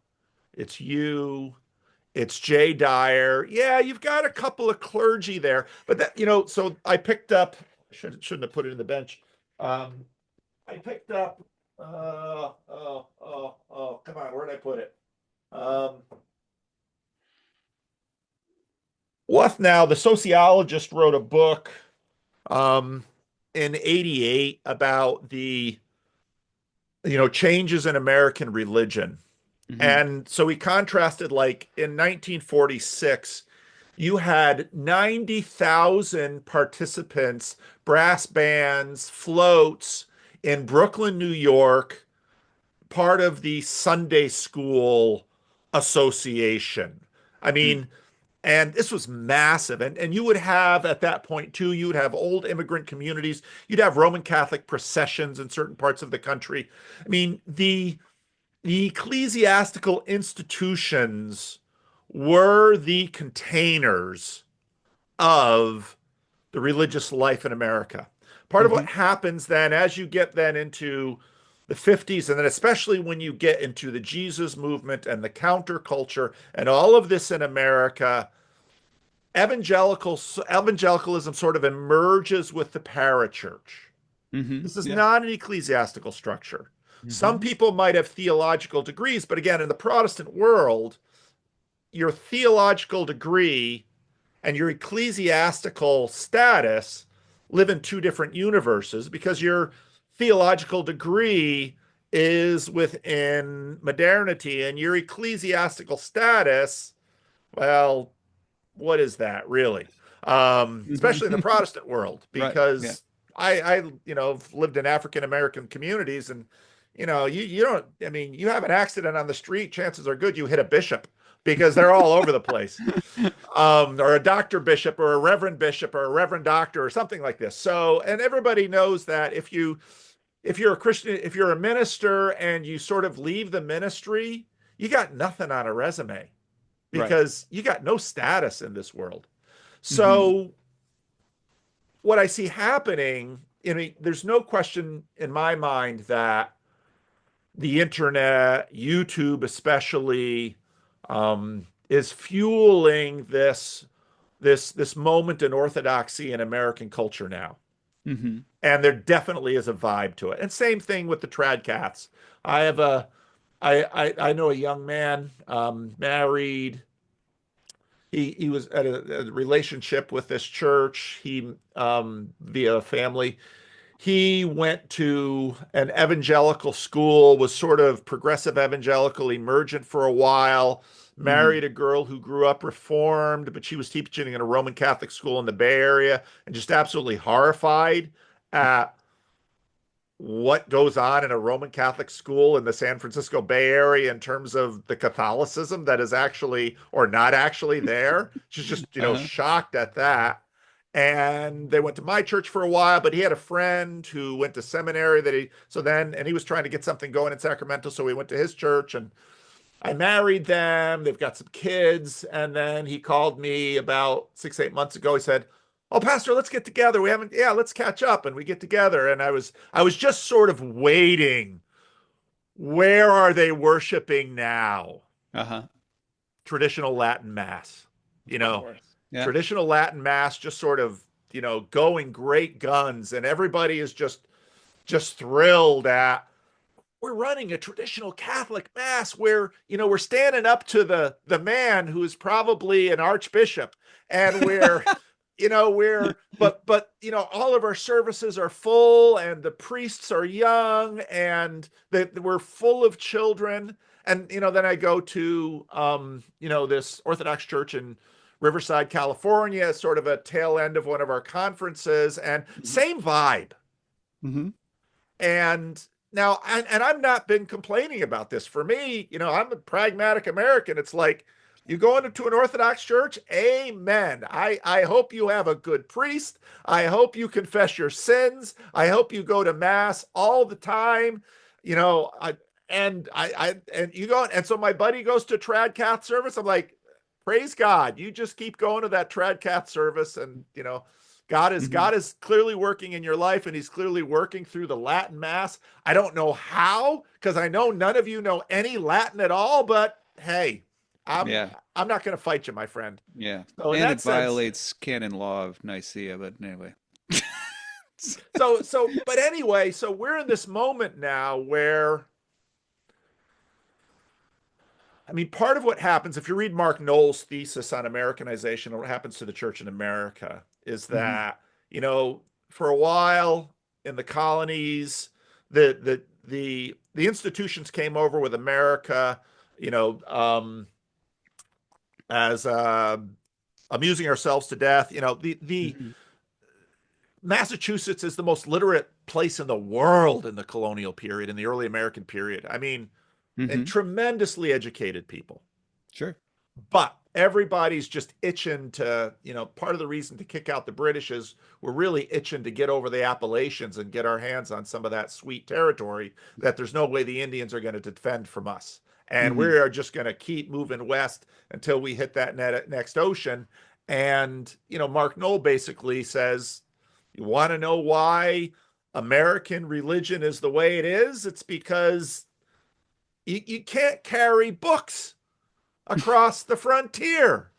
A: it's you, it's Jay Dyer. Yeah, you've got a couple of clergy there, but so I picked up, shouldn't have put it in the bench. Um, I picked up, come on, where did I put it? Um, Now, the sociologist, wrote a book um, in '88 about the changes in American religion.
B: Hmm.
A: And so he contrasted, like, in 1946, you had 90,000 participants, brass bands, floats in Brooklyn, New York, part of the Sunday School Association. I mean, and this was massive. And you would have at that point too, you would have old immigrant communities, you'd have Roman Catholic processions in certain parts of the country. I mean, the ecclesiastical institutions were the containers of the religious life in America. Part of what
B: Hmm.
A: happens then as you get then into the 50s, and then especially when you get into the Jesus movement and the counterculture and all of this in America, evangelicalism sort of emerges with the parachurch.
B: Hmm.
A: This is
B: Yeah.
A: not an ecclesiastical structure. Some
B: Hmm.
A: people might have theological degrees, but again, in the Protestant world, your theological degree and your ecclesiastical status live in two different universes because your theological degree is within modernity and your ecclesiastical status, well, what is that really? Especially in the Protestant world,
B: Right. Yeah.
A: because I've lived in African American communities, and you don't. I mean, you have an accident on the street, chances are good you hit a bishop because they're all over the place, or a doctor bishop, or a reverend doctor, or something like this. So, and everybody knows that if you're a Christian, if you're a minister and you sort of leave the ministry, you got nothing on a resume
B: Right.
A: because you got no status in this world.
B: Hmm.
A: So what I see happening, there's no question in my mind that the internet, YouTube especially, is fueling this moment in orthodoxy in American culture now.
B: Hmm.
A: And there definitely is a vibe to it. And same thing with the Tradcaths. I have a I know a young man, married. He was at a relationship with this church. He via family. He went to an evangelical school, was sort of progressive evangelical, emergent for a while,
B: Hmm.
A: married a girl who grew up reformed, but she was teaching in a Roman Catholic school in the Bay Area, and just absolutely horrified at what goes on in a Roman Catholic school in the San Francisco Bay Area in terms of the Catholicism that is actually or not actually there. She's just,
B: Uh-huh.
A: shocked at that. And they went to my church for a while, but he had a friend who went to seminary and he was trying to get something going in Sacramento. So we went to his church and I married them. They've got some kids. And then he called me about 6, 8 months ago. He said, "Oh, Pastor, let's get together. Let's catch up." And we get together. And I was just sort of waiting. Where are they worshiping now?
B: Uh-huh.
A: Traditional Latin Mass. You
B: Of
A: know,
B: course. Yeah.
A: traditional Latin Mass just sort of, going great guns. And everybody is just thrilled at we're running a traditional Catholic mass where we're standing up to the man who is probably an archbishop, and all of our services are full, and the priests are young, and we're full of children. And then I go to this Orthodox church in Riverside, California, sort of a tail end of one of our conferences, and
B: Hmm.
A: same vibe.
B: Hmm.
A: And now, and I've not been complaining about this. For me, I'm a pragmatic American. It's like you go into an Orthodox church, amen. I hope you have a good priest. I hope you confess your sins. I hope you go to mass all the time. You know, I, and you go, and so my buddy goes to Tradcath service. I'm like, praise God. You just keep going to that Tradcath service, and God is
B: Hmm.
A: God is clearly working in your life, and He's clearly working through the Latin Mass. I don't know how, because I know none of you know any Latin at all. But hey, I'm
B: Yeah.
A: I'm not going to fight you, my friend.
B: Yeah.
A: So in
B: And
A: that
B: it
A: sense,
B: violates canon law of Nicaea, but anyway.
A: but anyway, so we're in this moment now where I mean, part of what happens, if you read Mark Knoll's thesis on Americanization, what happens to the church in America is
B: Hmm.
A: that, you know, for a while in the colonies, the institutions came over with America, you know, as amusing ourselves to death. The
B: Hmm.
A: Massachusetts is the most literate place in the world in the colonial period, in the early American period. I mean, and
B: Hmm.
A: tremendously educated people.
B: Sure.
A: But everybody's just itching to, part of the reason to kick out the British is we're really itching to get over the Appalachians and get our hands on some of that sweet territory that there's no way the Indians are going to defend from us. And we
B: Hmm.
A: are just going to keep moving west until we hit that next ocean. And, Mark Knoll basically says, you want to know why American religion is the way it is? It's because you can't carry books across the frontier.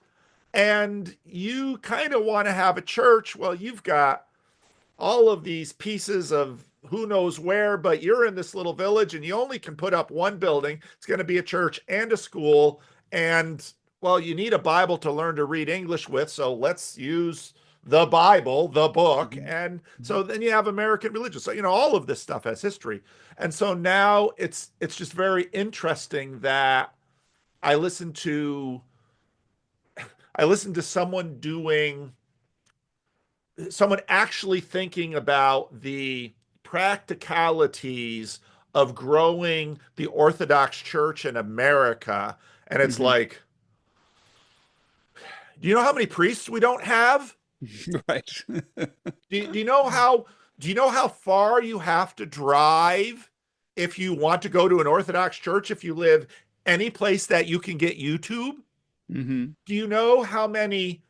A: And you kind of want to have a church. Well, you've got all of these pieces of who knows where, but you're in this little village and you only can put up one building. It's going to be a church and a school. And well, you need a Bible to learn to read English with, so let's use the Bible, the book.
B: Mhm.
A: And
B: Mhm.
A: so then you have American religion. So, all of this stuff has history. And so now it's just very interesting that I listen to I listen to someone actually thinking about the practicalities of growing the Orthodox Church in America. And it's
B: Mhm.
A: like, do you know how many priests we don't have?
B: Right.
A: Do you know how far you have to drive if you want to go to an Orthodox church if you live any place that you can get YouTube?
B: Hmm.
A: Do you know how many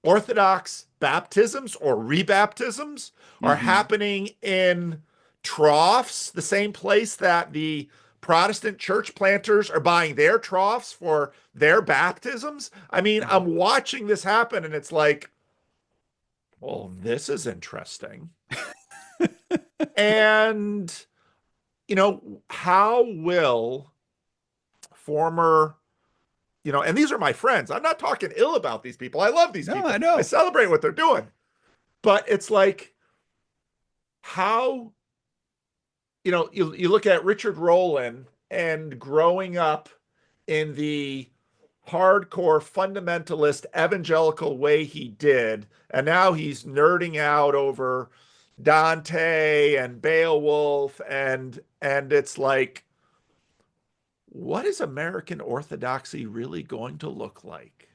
A: Orthodox baptisms or rebaptisms are
B: Hmm.
A: happening in troughs, the same place that the Protestant church planters are buying their troughs for their baptisms? I mean, I'm watching this happen and it's like, well, this is interesting. And, how will former, and these are my friends. I'm not talking ill about these people. I love these
B: No, I
A: people. I
B: know.
A: celebrate what they're doing. But it's like, how, you look at Richard Rowland and growing up in the hardcore fundamentalist evangelical way he did, and now he's nerding out over Dante and Beowulf, and it's like, what is American Orthodoxy really going to look like?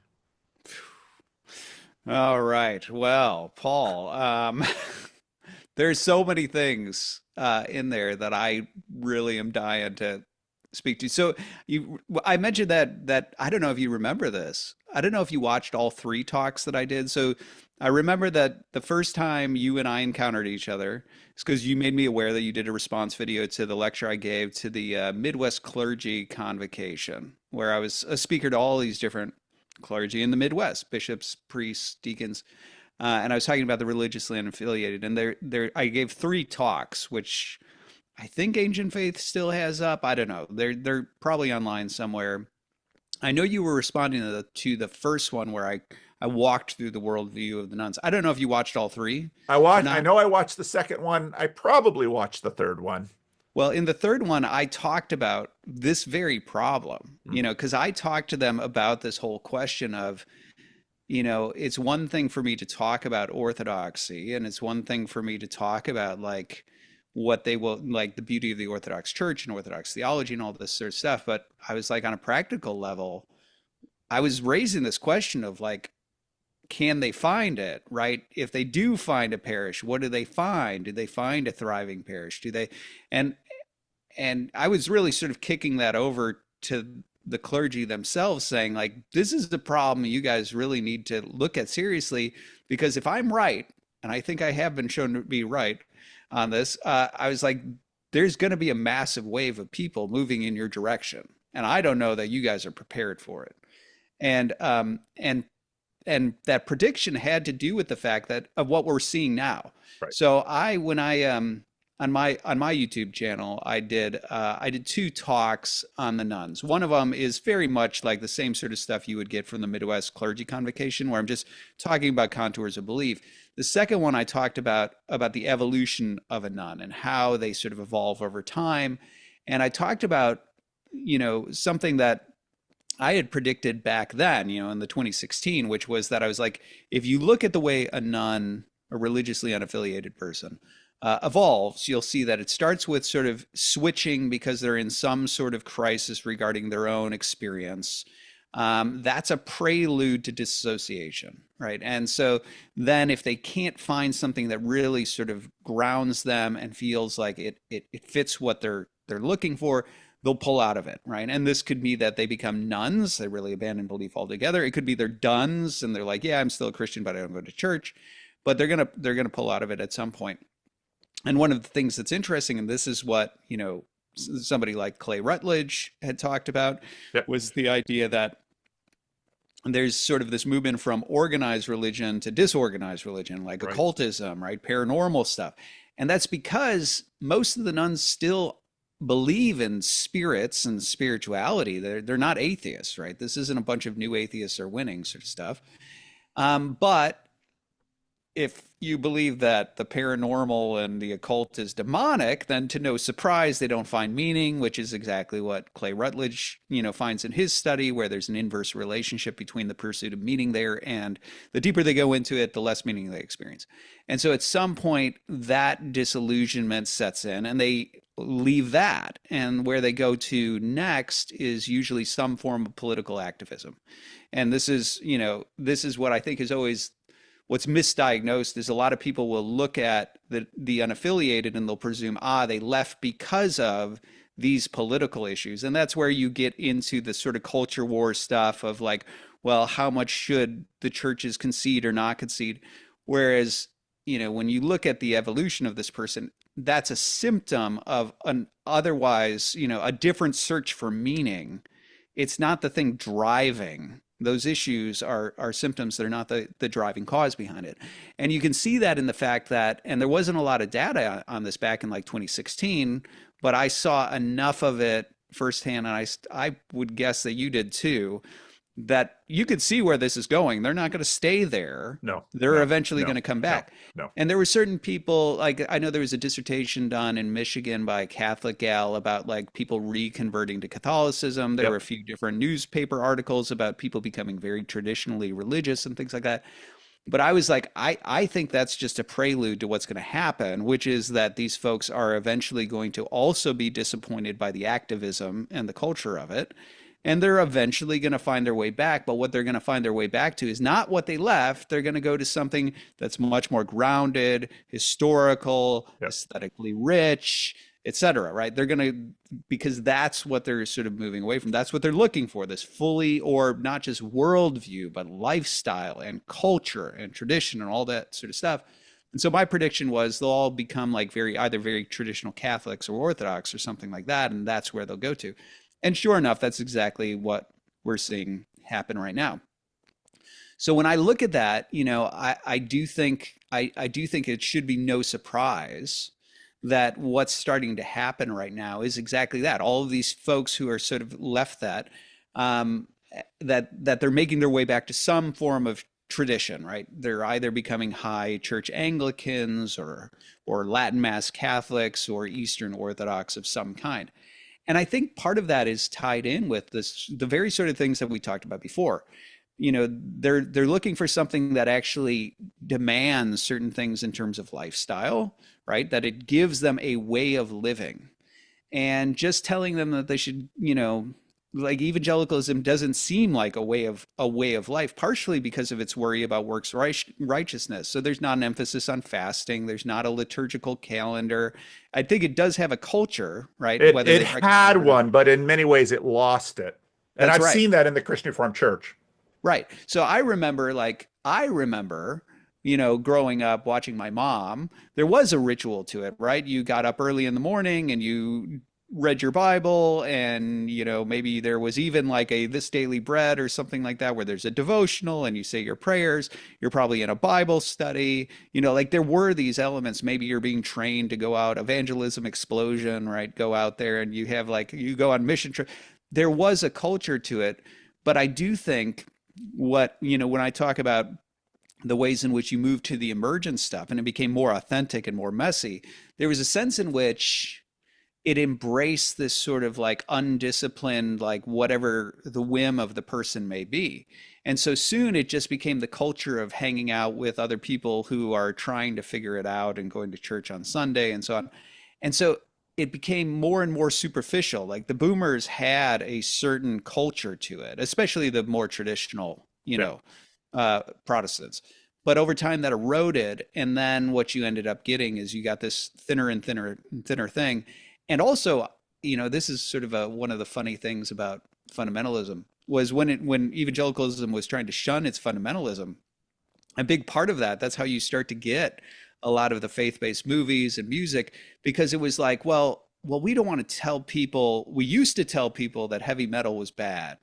B: All right. Well, Paul, there's so many things in there that I really am dying to speak to. So I mentioned that I don't know if you remember this. I don't know if you watched all three talks that I did. So I remember that the first time you and I encountered each other is because you made me aware that you did a response video to the lecture I gave to the Midwest Clergy Convocation, where I was a speaker to all these different clergy in the Midwest, bishops, priests, deacons. And I was talking about the religiously unaffiliated, and I gave three talks, which I think Ancient Faith still has up. I don't know. They're probably online somewhere. I know you were responding to the first one where I walked through the worldview of the nuns. I don't know if you watched all three or
A: I
B: not.
A: know I watched the second one. I probably watched the third one.
B: Well, in the third one, I talked about this very problem,
A: Mm.
B: because I talked to them about this whole question of, it's one thing for me to talk about orthodoxy, and it's one thing for me to talk about like what they will like the beauty of the Orthodox Church and Orthodox theology and all this sort of stuff. But I was like, on a practical level, I was raising this question of like, can they find it, right? If they do find a parish, what do they find? Do they find a thriving parish? Do they, and and I was really sort of kicking that over to the clergy themselves, saying like, this is the problem you guys really need to look at seriously, because if I'm right, and I think I have been shown to be right on this, I was like, there's going to be a massive wave of people moving in your direction, and I don't know that you guys are prepared for it. And that prediction had to do with the fact that of what we're seeing now.
A: Right.
B: So when I on my YouTube channel, I did two talks on the nuns. One of them is very much like the same sort of stuff you would get from the Midwest Clergy Convocation, where I'm just talking about contours of belief. The second one I talked about the evolution of a nun and how they sort of evolve over time, and I talked about something that I had predicted back then, in the 2016, which was that I was like, if you look at the way a nun, a religiously unaffiliated person, evolves, you'll see that it starts with sort of switching because they're in some sort of crisis regarding their own experience. That's a prelude to dissociation, right? And so then if they can't find something that really sort of grounds them and feels like it fits what they're looking for, they'll pull out of it, right? And this could be that they become nuns, they really abandon belief altogether. It could be they're duns and they're like, yeah, I'm still a Christian, but I don't go to church. But they're gonna pull out of it at some point. And one of the things that's interesting, and this is what, somebody like Clay Rutledge had talked about,
A: Yep.
B: was the idea that there's sort of this movement from organized religion to disorganized religion, like
A: Right.
B: occultism, right? Paranormal stuff. And that's because most of the nuns still believe in spirits and spirituality. They're not atheists, right? This isn't a bunch of new atheists are winning sort of stuff. But if you believe that the paranormal and the occult is demonic, then to no surprise, they don't find meaning, which is exactly what Clay Rutledge, finds in his study, where there's an inverse relationship between the pursuit of meaning there, and the deeper they go into it, the less meaning they experience. And so at some point, that disillusionment sets in and they leave that. And where they go to next is usually some form of political activism. And this is what I think is always what's misdiagnosed is a lot of people will look at the unaffiliated and they'll presume, they left because of these political issues. And that's where you get into the sort of culture war stuff of like, well, how much should the churches concede or not concede? Whereas, when you look at the evolution of this person, that's a symptom of an otherwise, a different search for meaning. It's not the thing driving. Those issues are symptoms. They're not the driving cause behind it. And you can see that in the fact that, and there wasn't a lot of data on this back in like 2016, but I saw enough of it firsthand, and I would guess that you did too, that you could see where this is going. They're not going to stay there.
A: No.
B: They're eventually going to come back.
A: No.
B: And there were certain people, like I know there was a dissertation done in Michigan by a Catholic gal about like people reconverting to Catholicism. There were a few different newspaper articles about people becoming very traditionally religious and things like that. But I was like, I think that's just a prelude to what's going to happen, which is that these folks are eventually going to also be disappointed by the activism and the culture of it. And they're eventually going to find their way back. But what they're going to find their way back to is not what they left. They're going to go to something that's much more grounded, historical, aesthetically rich, etc. Right? They're going to, because that's what they're sort of moving away from. That's what they're looking for, this fully, or not just worldview, but lifestyle and culture and tradition and all that sort of stuff. And so my prediction was they'll all become like either very traditional Catholics or Orthodox or something like that. And that's where they'll go to. And sure enough, that's exactly what we're seeing happen right now. So when I look at that, I do think it should be no surprise that what's starting to happen right now is exactly that. All of these folks who are sort of left that they're making their way back to some form of tradition, right? They're either becoming high church Anglicans or Latin Mass Catholics or Eastern Orthodox of some kind. And I think part of that is tied in with the very sort of things that we talked about before. They're looking for something that actually demands certain things in terms of lifestyle, right? That it gives them a way of living. And just telling them that they should, like evangelicalism doesn't seem like a way of life, partially because of its worry about works righteousness. So there's not an emphasis on fasting. There's not a liturgical calendar. I think it does have a culture, right?
A: It had one, but in many ways it lost it. And I've seen that in the Christian Reformed Church.
B: Right. So I remember, growing up watching my mom, there was a ritual to it, right? You got up early in the morning and you read your Bible, and maybe there was even like a this daily bread or something like that where there's a devotional and you say your prayers. You're probably in a Bible study, like there were these elements. Maybe you're being trained to go out, evangelism explosion, right? Go out there and you have you go on mission trip. There was a culture to it. But I do think when I talk about the ways in which you moved to the emergent stuff and it became more authentic and more messy, there was a sense in which it embraced this sort of like undisciplined, like whatever the whim of the person may be. And so soon it just became the culture of hanging out with other people who are trying to figure it out and going to church on Sunday and so on. And so it became more and more superficial. Like the boomers had a certain culture to it, especially the more traditional, Protestants. But over time that eroded. And then what you ended up getting is you got this thinner and thinner and thinner thing. And also, this is sort of one of the funny things about fundamentalism was when evangelicalism was trying to shun its fundamentalism, a big part of that's how you start to get a lot of the faith-based movies and music, because it was like, well, we don't want to tell people, we used to tell people that heavy metal was bad,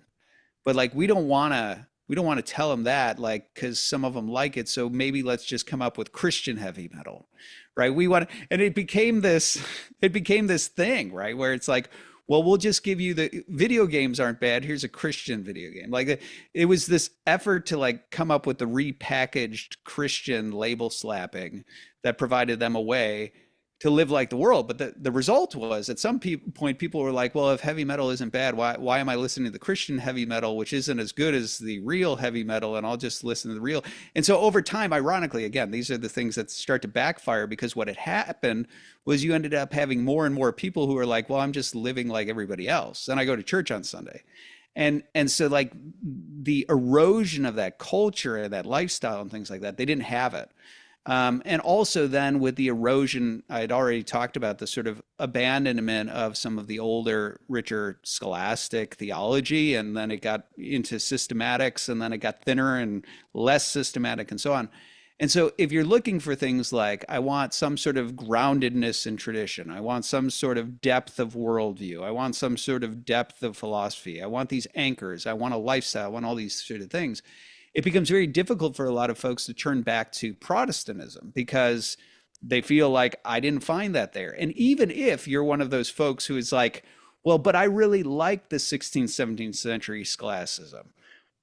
B: but like, we don't want to want to tell them that, like, because some of them like it. So maybe let's just come up with Christian heavy metal, right? We want, and it became this, it became this thing, right? Where it's like, well, we'll just give you the video games aren't bad. Here's a Christian video game. Like it was this effort to like come up with the repackaged Christian label slapping that provided them a way to live like the world. But the result was at some point, people were like, well, if heavy metal isn't bad, why am I listening to the Christian heavy metal, which isn't as good as the real heavy metal, and I'll just listen to the real. And so over time, ironically, again, these are the things that start to backfire, because what had happened was you ended up having more and more people who are like, well, I'm just living like everybody else, and I go to church on Sunday. And so like the erosion of that culture and that lifestyle and things like that, they didn't have it. And also then with the erosion, I'd already talked about the sort of abandonment of some of the older, richer scholastic theology, and then it got into systematics, and then it got thinner and less systematic and so on. And so if you're looking for things like, I want some sort of groundedness in tradition, I want some sort of depth of worldview, I want some sort of depth of philosophy, I want these anchors, I want a lifestyle, I want all these sort of things, it becomes very difficult for a lot of folks to turn back to Protestantism, because they feel like, I didn't find that there. And even if you're one of those folks who is like, well, but I really like the 16th, 17th century scholasticism.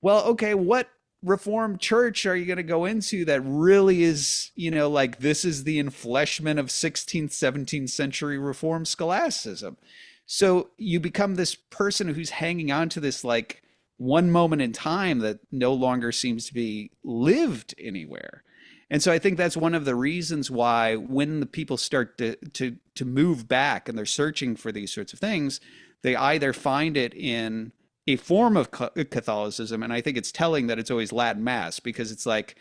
B: Well, okay, what Reformed church are you going to go into that really is, like, this is the enfleshment of 16th, 17th century Reformed scholasticism? So you become this person who's hanging on to this, like, one moment in time that no longer seems to be lived anywhere. And so I think that's one of the reasons why when the people start to move back and they're searching for these sorts of things, they either find it in a form of Catholicism, and I think it's telling that it's always Latin Mass, because it's like,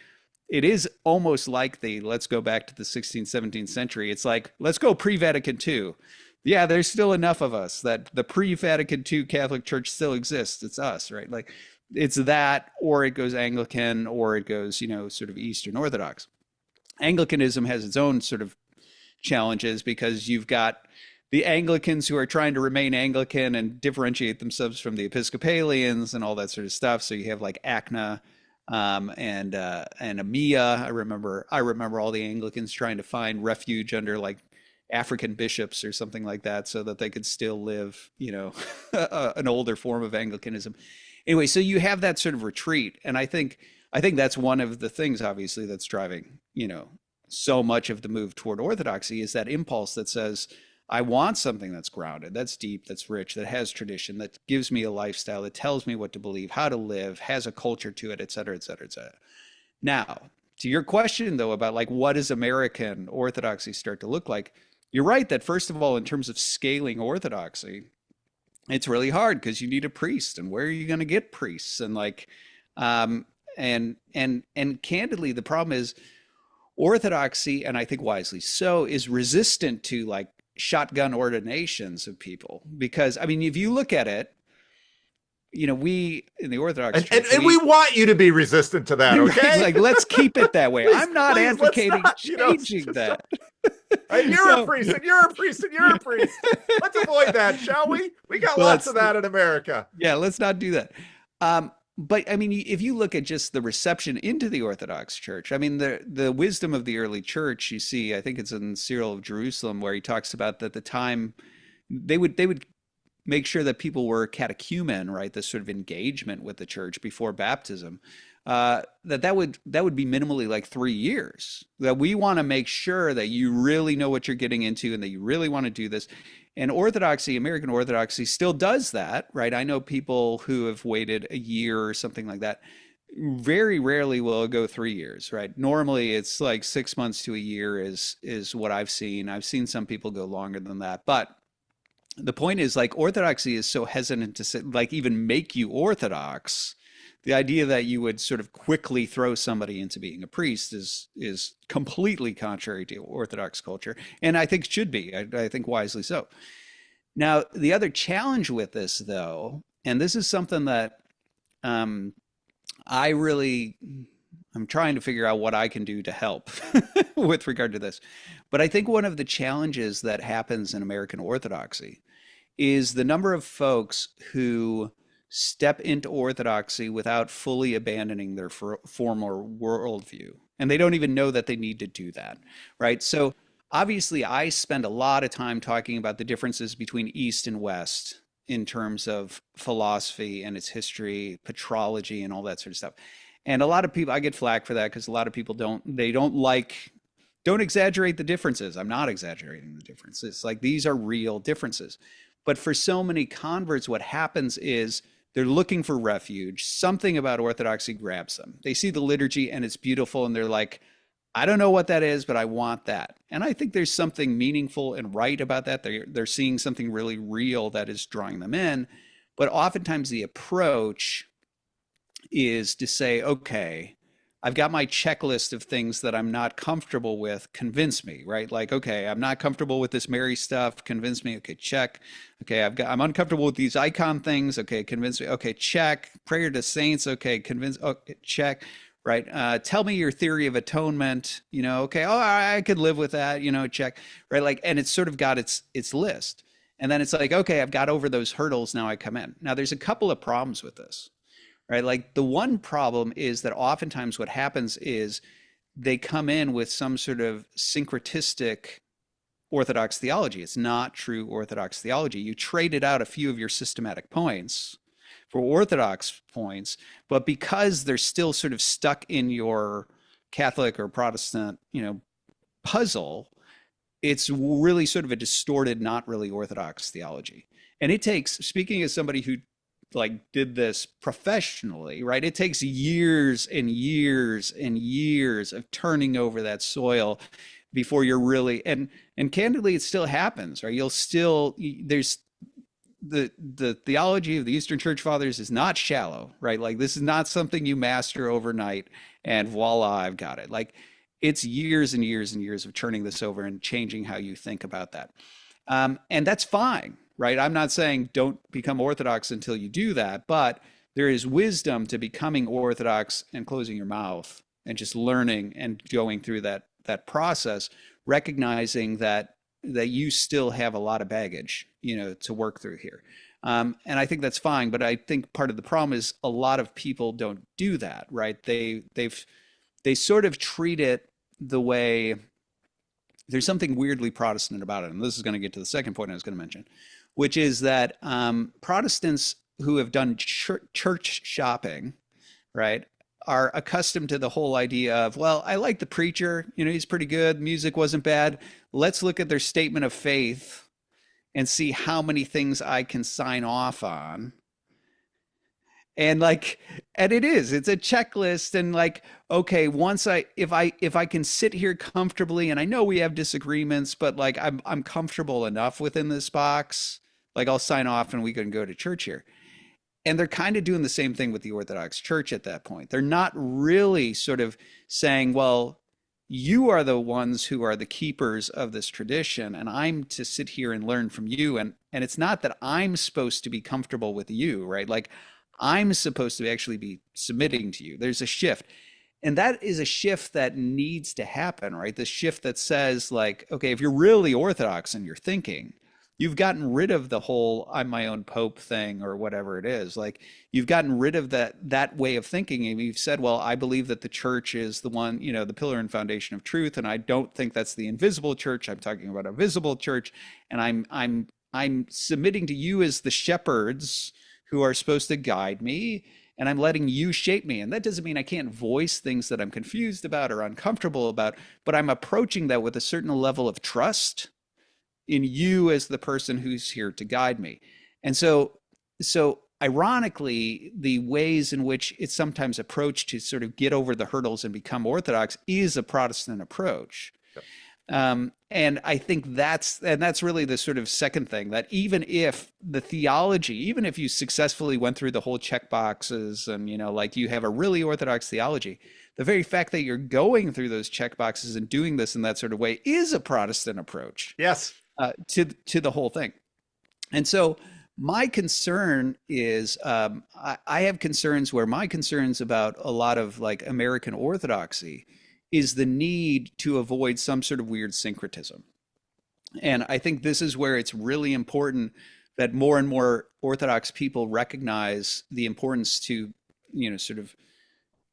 B: it is almost like let's go back to the 16th, 17th century. It's like, let's go pre-Vatican II. Yeah, there's still enough of us that the pre-Vatican II Catholic Church still exists. It's us, right? Like, it's that, or it goes Anglican, or it goes, sort of Eastern Orthodox. Anglicanism has its own sort of challenges, because you've got the Anglicans who are trying to remain Anglican and differentiate themselves from the Episcopalians and all that sort of stuff. So you have like ACNA and EMEA. I remember all the Anglicans trying to find refuge under like African bishops or something like that, so that they could still live, an older form of Anglicanism. Anyway, so you have that sort of retreat, and I think that's one of the things, obviously, that's driving, so much of the move toward orthodoxy, is that impulse that says, I want something that's grounded, that's deep, that's rich, that has tradition, that gives me a lifestyle, that tells me what to believe, how to live, has a culture to it, et cetera, et cetera, et cetera. Now, to your question, though, about like, what does American orthodoxy start to look like? You're right that, first of all, in terms of scaling orthodoxy, it's really hard, because you need a priest, and where are you going to get priests? And like, and candidly, the problem is orthodoxy, and I think wisely so, is resistant to like shotgun ordinations of people, because I mean, if you look at it, we in the Orthodox Church,
A: and we want you to be resistant to that, okay?
B: Right, like, let's keep it that way. I'm not
A: please,
B: advocating
A: not,
B: changing that.
A: Right, you're a priest, and you're a priest, and you're a priest. Let's avoid that, shall we? We got lots of that in America.
B: Yeah, let's not do that. But I mean, if you look at just the reception into the Orthodox Church, I mean, the wisdom of the early church, you see, I think it's in Cyril of Jerusalem, where he talks about that the time they would make sure that people were catechumen, right? This sort of engagement with the church before baptism. That would be minimally like 3 years. That we want to make sure that you really know what you're getting into, and that you really want to do this. And Orthodoxy, American Orthodoxy, still does that, right? I know people who have waited a year or something like that. Very rarely will it go 3 years, right? Normally, it's like 6 months to a year is what I've seen. I've seen some people go longer than that, but the point is, like, Orthodoxy is so hesitant to say, like, even make you Orthodox. The idea that you would sort of quickly throw somebody into being a priest is completely contrary to Orthodox culture, and I think should be. I think wisely so. Now, the other challenge with this, though, and this is something that I'm trying to figure out what I can do to help with regard to this. But I think one of the challenges that happens in American Orthodoxy is the number of folks who step into orthodoxy without fully abandoning their former worldview. And they don't even know that they need to do that, right? So obviously, I spend a lot of time talking about the differences between East and West in terms of philosophy and its history, patrology, and all that sort of stuff. And a lot of people, I get flack for that because a lot of people don't exaggerate the differences. I'm not exaggerating the differences. Like these are real differences. But for so many converts, what happens is they're looking for refuge. Something about Orthodoxy grabs them. They see the liturgy and it's beautiful and they're like, I don't know what that is, but I want that. And I think there's something meaningful and right about that. They're seeing something really real that is drawing them in. But oftentimes the approach is to say, okay, I've got my checklist of things that I'm not comfortable with. Convince me, right? Like, okay, I'm not comfortable with this Mary stuff. Convince me. Okay, check. Okay, I'm uncomfortable with these icon things. Okay, convince me. Okay, check. Prayer to saints. Okay, convince. Okay, check. Right. Tell me your theory of atonement. Okay. Oh, I could live with that. Check. Right. Like, and it's sort of got its list, and then it's like, okay, I've got over those hurdles. Now I come in. Now there's a couple of problems with this. Right? Like the one problem is that oftentimes what happens is they come in with some sort of syncretistic Orthodox theology. It's not true Orthodox theology. You traded out a few of your systematic points for Orthodox points, but because they're still sort of stuck in your Catholic or Protestant, puzzle, it's really sort of a distorted, not really Orthodox theology. And it takes, speaking as somebody who like did this professionally, right? It takes years and years and years of turning over that soil before you're really, and candidly, it still happens, right? There's the theology of the Eastern Church Fathers is not shallow, right? Like this is not something you master overnight and voila, I've got it. Like it's years and years and years of turning this over and changing how you think about that. And that's fine, right? I'm not saying don't become Orthodox until you do that, but there is wisdom to becoming Orthodox and closing your mouth and just learning and going through that process, recognizing that you still have a lot of baggage, to work through here. And I think that's fine, but I think part of the problem is a lot of people don't do that, right? They sort of treat it the way there's something weirdly Protestant about it. And this is going to get to the second point I was going to mention, which is that Protestants who have done church shopping, right, are accustomed to the whole idea of, well, I like the preacher, he's pretty good. Music wasn't bad. Let's look at their statement of faith and see how many things I can sign off on. And it's a checklist. And like, okay, if I can sit here comfortably, and I know we have disagreements, but like, I'm comfortable enough within this box, like I'll sign off and we can go to church here. And they're kind of doing the same thing with the Orthodox Church at that point. They're not really sort of saying, well, you are the ones who are the keepers of this tradition, and I'm to sit here and learn from you. And it's not that I'm supposed to be comfortable with you, right? Like I'm supposed to actually be submitting to you. There's a shift. And that is a shift that needs to happen, right? The shift that says like, okay, if you're really Orthodox in your thinking, you've gotten rid of the whole I'm my own Pope thing or whatever it is. Like you've gotten rid of that way of thinking. And you've said, well, I believe that the church is the one, the pillar and foundation of truth. And I don't think that's the invisible church. I'm talking about a visible church. And I'm submitting to you as the shepherds who are supposed to guide me. And I'm letting you shape me. And that doesn't mean I can't voice things that I'm confused about or uncomfortable about, but I'm approaching that with a certain level of trust in you as the person who's here to guide me. And so ironically, the ways in which it's sometimes approached to sort of get over the hurdles and become Orthodox is a Protestant approach. Yep. And I think that's really the sort of second thing, that even if the theology, even if you successfully went through the whole check boxes and, like you have a really Orthodox theology, the very fact that you're going through those check boxes and doing this in that sort of way is a Protestant approach.
A: Yes.
B: To the whole thing. And so my concern is I have concerns where my concerns about a lot of like American Orthodoxy is the need to avoid some sort of weird syncretism. And I think this is where it's really important that more and more Orthodox people recognize the importance to, sort of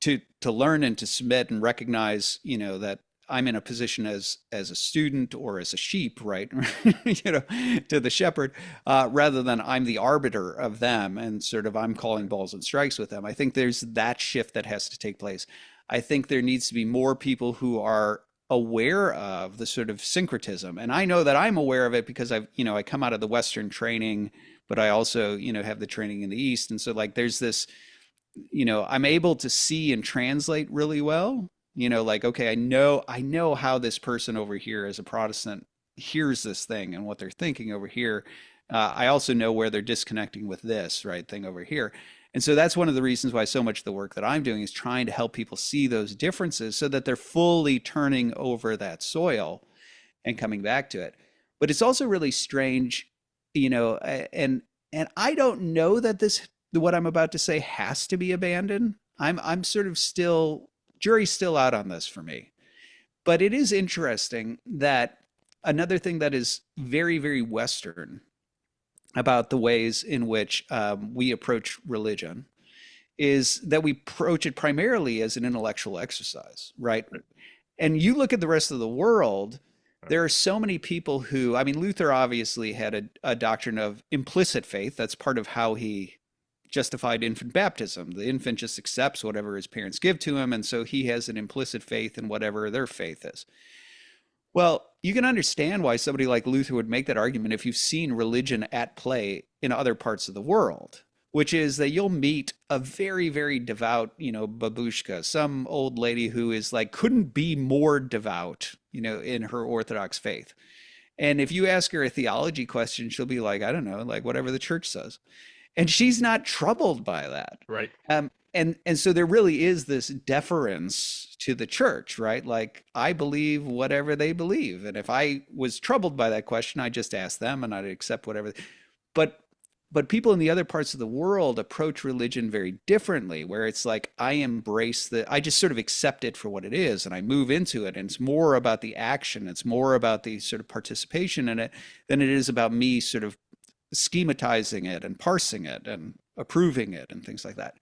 B: to learn and to submit and recognize, that I'm in a position as a student or as a sheep, right? To the shepherd, rather than I'm the arbiter of them and sort of I'm calling balls and strikes with them. I think there's that shift that has to take place. I think there needs to be more people who are aware of the sort of syncretism. And I know that I'm aware of it because I come out of the Western training, but I also, have the training in the East. And so like there's this, I'm able to see and translate really well. Like, okay, I know how this person over here as a Protestant hears this thing and what they're thinking over here. I also know where they're disconnecting with this right thing over here. And so that's one of the reasons why so much of the work that I'm doing is trying to help people see those differences so that they're fully turning over that soil and coming back to it. But it's also really strange, and I don't know that what I'm about to say has to be abandoned. I'm sort of still, jury's still out on this for me. But it is interesting that another thing that is very, very Western about the ways in which we approach religion is that we approach it primarily as an intellectual exercise, right? And you look at the rest of the world, there are so many people who, Luther obviously had a doctrine of implicit faith. That's part of how he justified infant baptism. The infant just accepts whatever his parents give to him. And so he has an implicit faith in whatever their faith is. Well, you can understand why somebody like Luther would make that argument if you've seen religion at play in other parts of the world, which is that you'll meet a very, very devout, babushka, some old lady who is like, couldn't be more devout, in her Orthodox faith. And if you ask her a theology question, she'll be like, I don't know, like whatever the church says. And she's not troubled by that.
A: Right.
B: And so there really is this deference to the church, right? Like I believe whatever they believe. And if I was troubled by that question, I'd just ask them and I'd accept whatever. But people in the other parts of the world approach religion very differently, where it's like I just sort of accept it for what it is and I move into it. And it's more about the action. It's more about the sort of participation in it than it is about me sort of schematizing it and parsing it and approving it and things like that.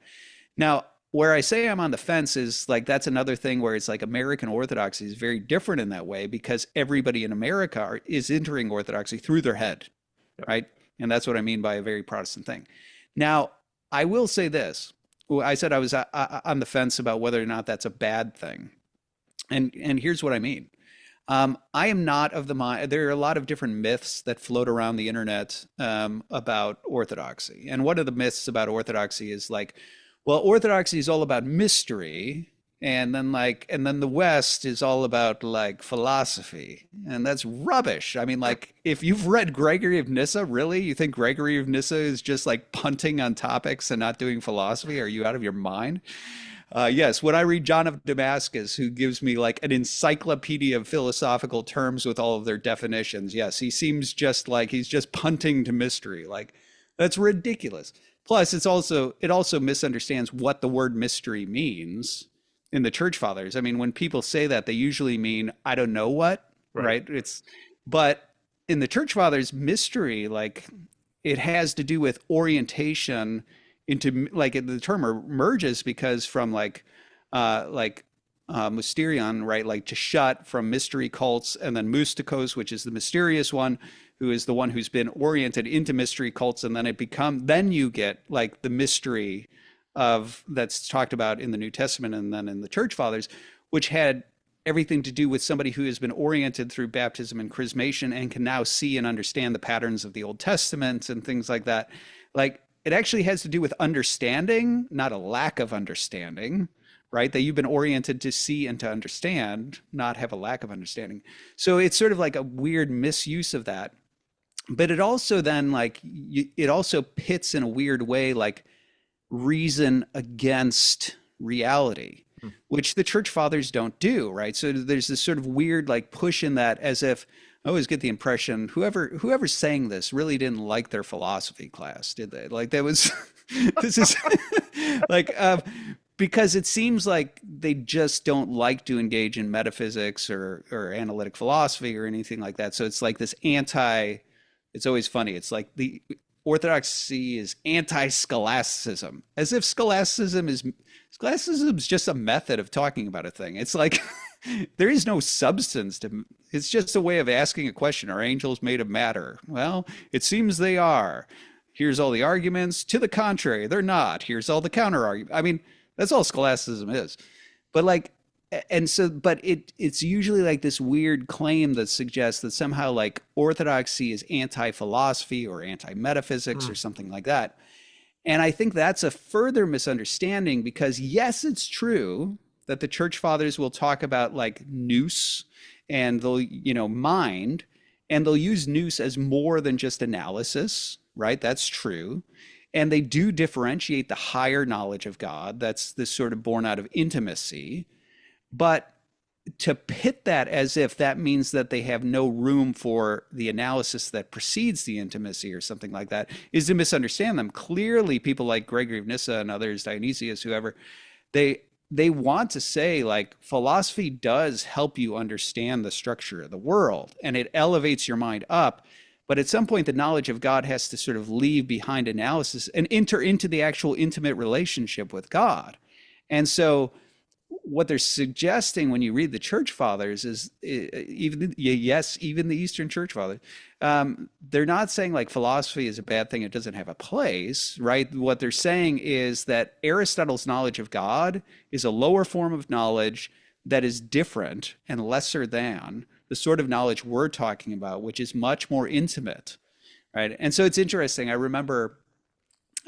B: Now, where I say I'm on the fence is like that's another thing where it's like American Orthodoxy is very different in that way because everybody in America is entering Orthodoxy through their head, right? And that's what I mean by a very Protestant thing. Now, I will say this. I said I was on the fence about whether or not that's a bad thing. And here's what I mean. I am not of the mind. There are a lot of different myths that float around the internet about Orthodoxy. And one of the myths about Orthodoxy is like, well, Orthodoxy is all about mystery, and then the West is all about like philosophy, and that's rubbish. Like if you've read Gregory of Nyssa, really, you think Gregory of Nyssa is just like punting on topics and not doing philosophy? Are you out of your mind? Yes, when I read John of Damascus, who gives me like an encyclopedia of philosophical terms with all of their definitions, yes, he seems just like he's just punting to mystery. Like that's ridiculous. Plus, it also misunderstands what the word mystery means in the church fathers. When people say that, they usually mean I don't know what, right? But in the church fathers, mystery, like it has to do with orientation into, like the term emerges because from mysterion, right? Like to shut, from mystery cults, and then mystikos, which is the mysterious one, who is the one who's been oriented into mystery cults, and then you get like the mystery of that's talked about in the New Testament and then in the church fathers, which had everything to do with somebody who has been oriented through baptism and chrismation and can now see and understand the patterns of the Old Testament and things like that. Like it actually has to do with understanding, not a lack of understanding, right? That you've been oriented to see and to understand, not have a lack of understanding. So it's sort of like a weird misuse of that. But it also then it also pits in a weird way, like reason against reality, which the church fathers don't do, right? So there's this sort of weird like push in that, as if I always get the impression whoever's saying this really didn't like their philosophy class, did they? Like that was this is like because it seems like they just don't like to engage in metaphysics or analytic philosophy or anything like that. So it's like this it's always funny. It's like orthodoxy is anti-scholasticism, as if scholasticism is just a method of talking about a thing. It's like there is no substance to. It's just a way of asking a question. Are angels made of matter? Well, it seems they are. Here's all the arguments. To the contrary, they're not. Here's all the counter arguments. I mean, that's all scholasticism is. But like, and so, but it's usually like this weird claim that suggests that somehow like orthodoxy is anti-philosophy or anti-metaphysics or something like that. And I think that's a further misunderstanding, because yes, it's true that the church fathers will talk about like nous and they'll, mind, and they'll use nous as more than just analysis, right? That's true. And they do differentiate the higher knowledge of God. That's this sort of born out of intimacy. But to pit that as if that means that they have no room for the analysis that precedes the intimacy or something like that is to misunderstand them. Clearly, people like Gregory of Nyssa and others, Dionysius, whoever, they want to say like philosophy does help you understand the structure of the world and it elevates your mind up. But at some point, the knowledge of God has to sort of leave behind analysis and enter into the actual intimate relationship with God. And so what they're suggesting when you read the church fathers is even the Eastern church fathers, they're not saying like philosophy is a bad thing. It doesn't have a place, right? What they're saying is that Aristotle's knowledge of God is a lower form of knowledge that is different and lesser than the sort of knowledge we're talking about, which is much more intimate, right? And so it's interesting. I remember,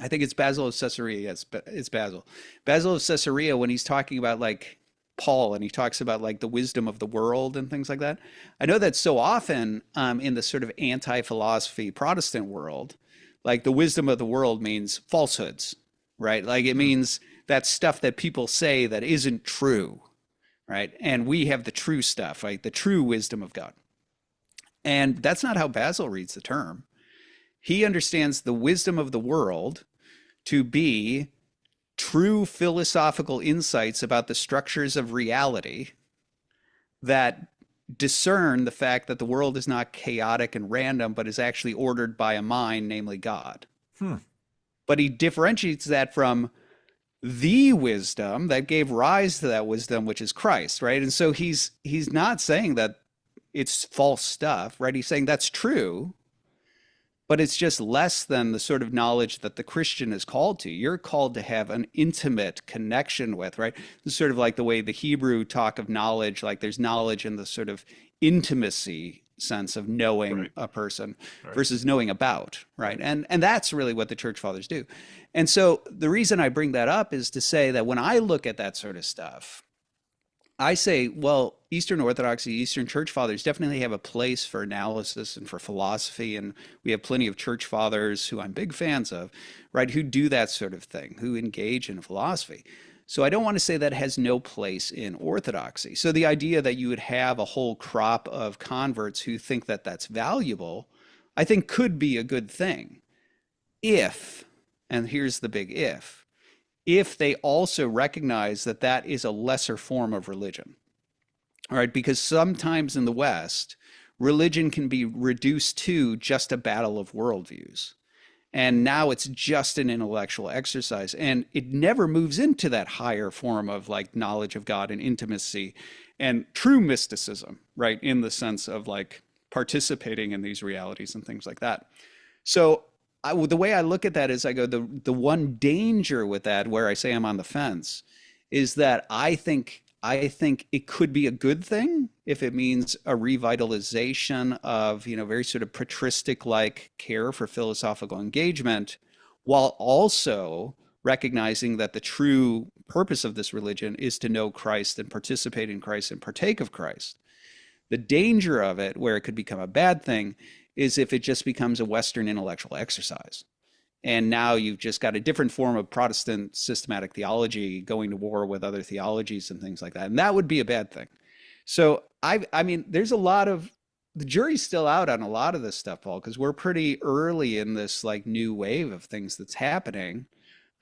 B: I think it's Basil of Caesarea. Yes, it's Basil. Basil of Caesarea, when he's talking about like Paul and he talks about like the wisdom of the world and things like that. I know that so often in the sort of anti-philosophy Protestant world, like the wisdom of the world means falsehoods, right? Like it means that stuff that people say that isn't true, right? And we have the true stuff, right? The true wisdom of God. And that's not how Basil reads the term. He understands the wisdom of the world to be true philosophical insights about the structures of reality that discern the fact that the world is not chaotic and random, but is actually ordered by a mind, namely God. But he differentiates that from the wisdom that gave rise to that wisdom, which is Christ, right? And so he's not saying that it's false stuff, right? He's saying that's true, but it's just less than the sort of knowledge that the Christian is called to. You're called to have an intimate connection with, right? It's sort of like the way the Hebrew talk of knowledge, like there's knowledge in the sort of intimacy sense of knowing a person versus knowing about, right? And that's really what the church fathers do. And so the reason I bring that up is to say that when I look at that sort of stuff, I say, well, Eastern Orthodoxy, Eastern Church Fathers definitely have a place for analysis and for philosophy. And we have plenty of church fathers who I'm big fans of, right, who do that sort of thing, who engage in philosophy. So I don't want to say that has no place in Orthodoxy. So the idea that you would have a whole crop of converts who think that that's valuable, I think could be a good thing if, and here's the big if they also recognize that that is a lesser form of religion. All right, because sometimes in the West, religion can be reduced to just a battle of worldviews. And now it's just an intellectual exercise. And it never moves into that higher form of like knowledge of God and intimacy and true mysticism, right? In the sense of like participating in these realities and things like that. So the way I look at that is I go, the one danger with that, where I say I'm on the fence, is that I think it could be a good thing if it means a revitalization of, very sort of patristic-like care for philosophical engagement, while also recognizing that the true purpose of this religion is to know Christ and participate in Christ and partake of Christ. The danger of it, where it could become a bad thing, is if it just becomes a Western intellectual exercise. And now you've just got a different form of Protestant systematic theology going to war with other theologies and things like that. And that would be a bad thing. So I mean, there's a lot of, the jury's still out on a lot of this stuff, Paul, because we're pretty early in this like new wave of things that's happening.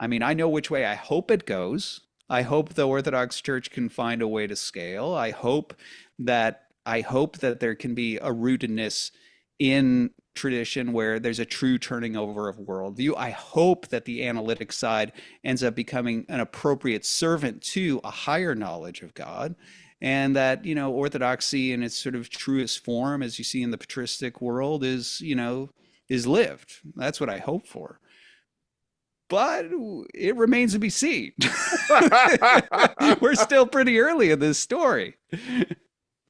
B: I mean, I know which way I hope it goes. I hope the Orthodox Church can find a way to scale. I hope that there can be a rootedness in tradition where there's a true turning over of worldview. I hope that the analytic side ends up becoming an appropriate servant to a higher knowledge of God, and that, orthodoxy in its sort of truest form, as you see in the patristic world, is lived. That's what I hope for. But it remains to be seen. We're still pretty early in this story.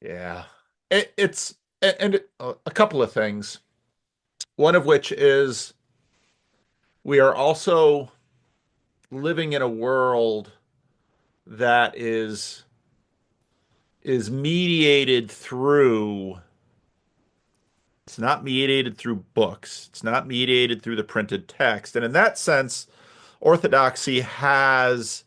A: Yeah. It's and a couple of things. One of which is we are also living in a world that is mediated through, it's not mediated through books. It's not mediated through the printed text. And in that sense, orthodoxy has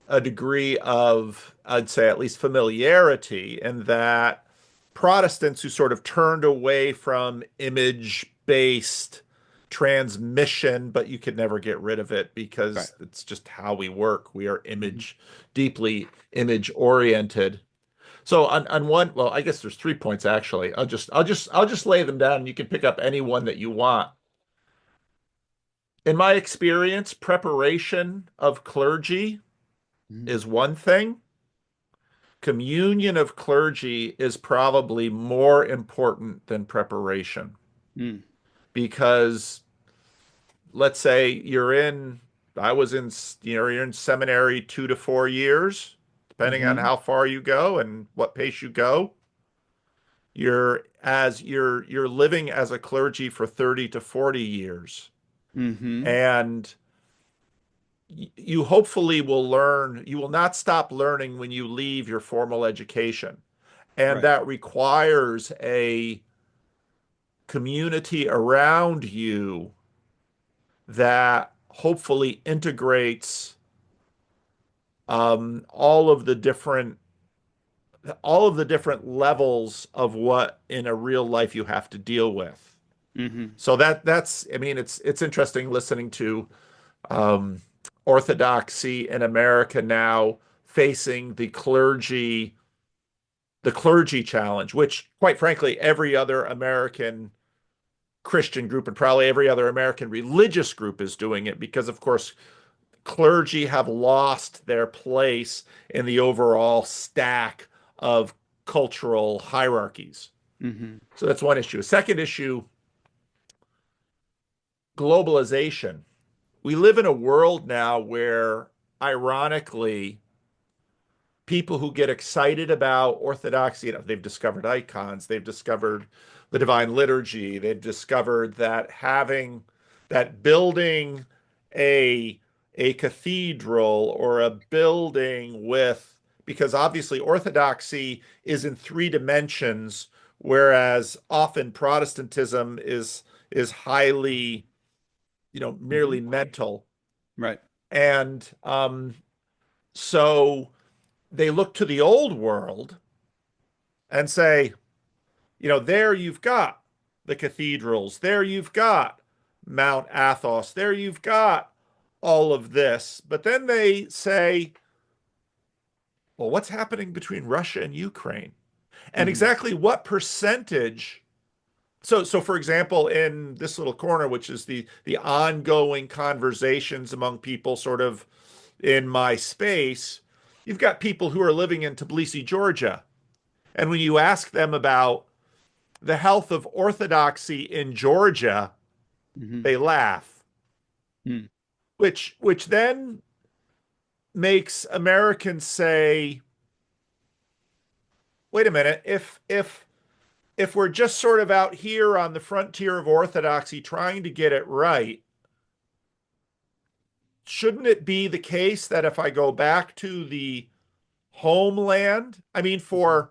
A: a degree of, I'd say, at least familiarity, in that Protestants who sort of turned away from image-based transmission, but you could never get rid of it
B: Right.
A: because it's just how we work. We are deeply image oriented. So on one, well, I guess there's 3 points actually. I'll just lay them down and you can pick up any one that you want. In my experience, preparation of clergy
B: Mhm.
A: is one thing. Communion of clergy is probably more important than preparation,
B: Mm.
A: because let's say I was in, you're in seminary 2 to 4 years, depending on
B: Mhm.
A: how far you go and what pace you go. You're living as a clergy for 30 to 40 years.
B: Mhm.
A: And you hopefully you will not stop learning when you leave your formal education. And
B: Right.
A: that requires a community around you that hopefully integrates um, all of the different all of the different levels of what in a real life you have to deal with.
B: Mhm.
A: So that's, I mean, it's interesting listening to um, orthodoxy in America now facing the clergy challenge, which quite frankly every other American Christian group and probably every other American religious group is doing it, because of course clergy have lost their place in the overall stack of cultural hierarchies.
B: Mhm.
A: So that's one issue. A second issue, globalization. We live in a world now where, ironically, people who get excited about orthodoxy, they've discovered icons, they've discovered the divine liturgy, they've discovered that building a a cathedral or a building with, because obviously orthodoxy is in 3 dimensions, whereas often Protestantism is highly,
B: Mhm.
A: merely mental.
B: Right.
A: And so they look to the old world and say, there you've got the cathedrals, there you've got Mount Athos, there you've got all of this. But then they say, well, what's happening between Russia and Ukraine? And
B: Mhm.
A: exactly what percentage? So for example, in this little corner, which is the ongoing conversations among people sort of in my space, you've got people who are living in Tbilisi, Georgia. And when you ask them about the health of orthodoxy in Georgia,
B: Mhm.
A: they laugh,
B: Mm.
A: which then makes Americans say, wait a minute, if we're just sort of out here on the frontier of orthodoxy trying to get it right, shouldn't it be the case that if I go back to the homeland, I mean,
B: Mhm.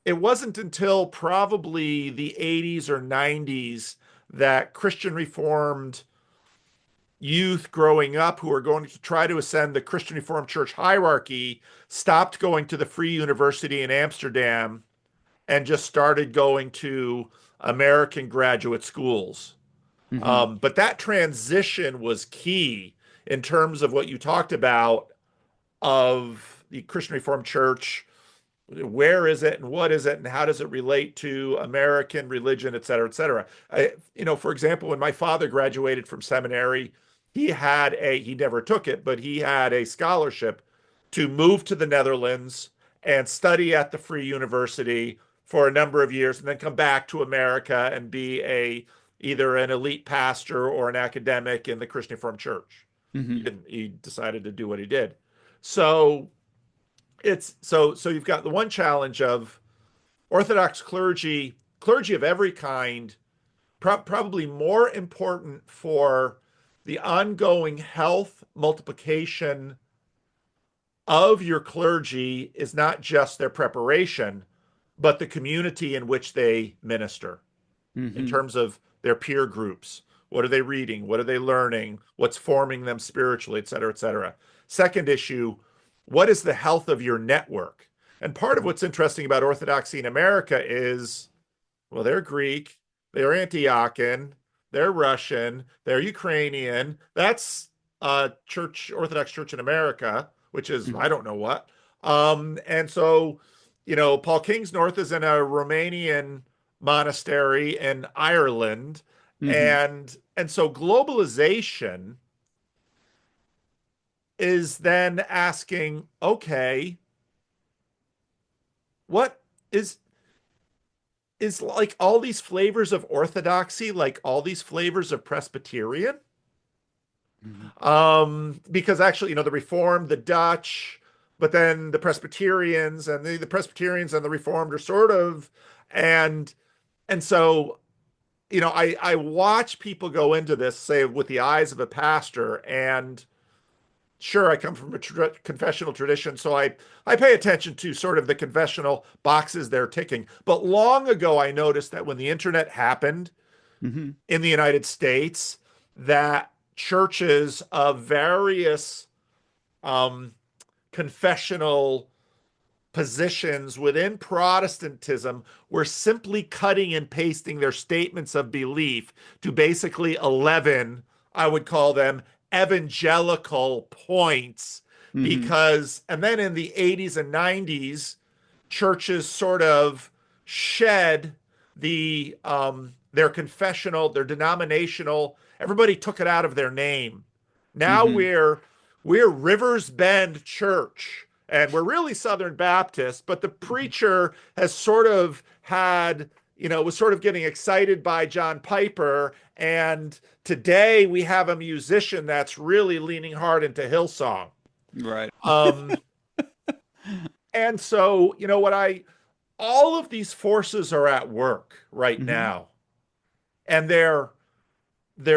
A: it wasn't until probably the 80s or 90s that Christian Reformed youth growing up who are going to try to ascend the Christian Reformed Church hierarchy stopped going to the Free University in Amsterdam and just started going to American graduate schools.
B: Mhm.
A: But that transition was key in terms of what you talked about of the Christian Reformed Church where is it and what is it and how does it relate to American religion, et cetera, et cetera. For example, when my father graduated from seminary, he never took it, but he had a scholarship to move to the Netherlands and study at the Free University for a number of years and then come back to America and be either an elite pastor or an academic in the Christian Reformed Church.
B: Hmm.
A: He decided to do what he did. So so you've got the one challenge of Orthodox clergy of every kind, probably more important for the ongoing health multiplication of your clergy is not just their preparation, but the community in which they minister in
B: Hmm.
A: terms of their peer groups. What are they reading? What are they learning? What's forming them spiritually, et cetera, et cetera. Second issue, what is the health of your network? And part of what's interesting about Orthodoxy in America is, well, they're Greek, they're Antiochian, they're Russian, they're Ukrainian. That's Orthodox Church in America, which is, I don't know what. And so, Paul Kingsnorth is in a Romanian monastery in Ireland.
B: Hmm.
A: And so globalization is then asking, okay, what is like all these flavors of orthodoxy, like all these flavors of Presbyterian?
B: Hmm.
A: Because actually, the Reformed, the Dutch, but then the Presbyterians and the Presbyterians and the Reformed are sort of, and and so I watch people go into this, say, with the eyes of a pastor, and sure, I come from a confessional tradition, so I pay attention to sort of the confessional boxes they're ticking. But long ago, I noticed that when the internet happened
B: Hmm.
A: in the United States, that churches of various um, confessional positions within Protestantism were simply cutting and pasting their statements of belief to basically 11, I would call them evangelical points.
B: Hmm.
A: And then in the 80s and 90s, churches sort of shed their confessional, their denominational, everybody took it out of their name. Now
B: Hmm.
A: we're Rivers Bend Church, and we're really Southern Baptist, but the preacher has sort of was sort of getting excited by John Piper. And today we have a musician that's really leaning hard into Hillsong.
B: Right.
A: Um, and so, all of these forces are at work right
B: Hmm.
A: now. And they're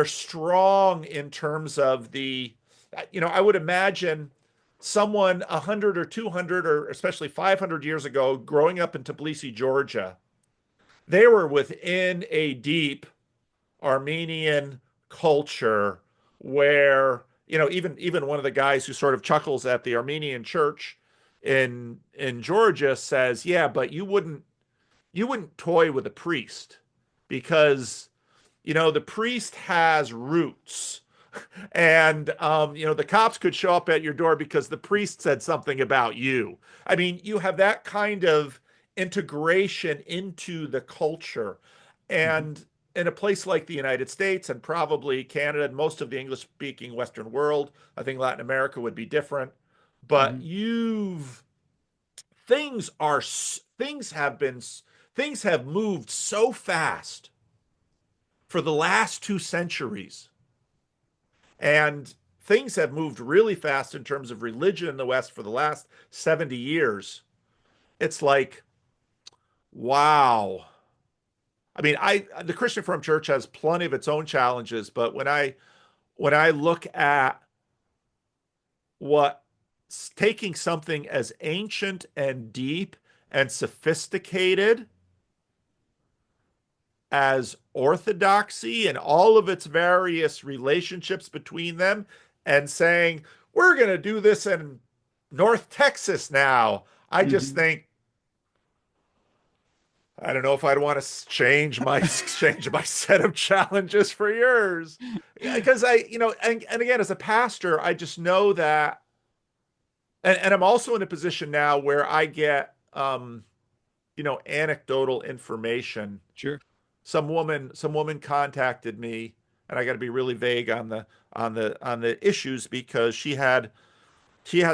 A: strong in terms of I would imagine someone 100 or 200 or especially 500 years ago growing up in Tbilisi, Georgia, they were within a deep Armenian culture where, even one of the guys who sort of chuckles at the Armenian church in Georgia says, yeah, but you wouldn't toy with a priest because the priest has roots. And the cops could show up at your door because the priest said something about you. I mean, you have that kind of integration into the culture.
B: Hmm.
A: And in a place like the United States and probably Canada and most of the English speaking Western world, I think Latin America would be different. But
B: Hmm.
A: things are things have been things have moved so fast for the last 2 centuries. And things have moved really fast in terms of religion in the West for the last 70 years. It's like, wow. I mean, the Christian Reformed Church has plenty of its own challenges, but when I look at what taking something as ancient and deep and sophisticated as orthodoxy and all of its various relationships between them and saying, we're going to do this in North Texas now. I just
B: Hmm.
A: think, I don't know if I'd want to change my set of challenges for yours. Because and again, as a pastor, I just know that, and I'm also in a position now where I get anecdotal information.
B: Sure.
A: Some woman contacted me, and I got to be really vague on the issues because she had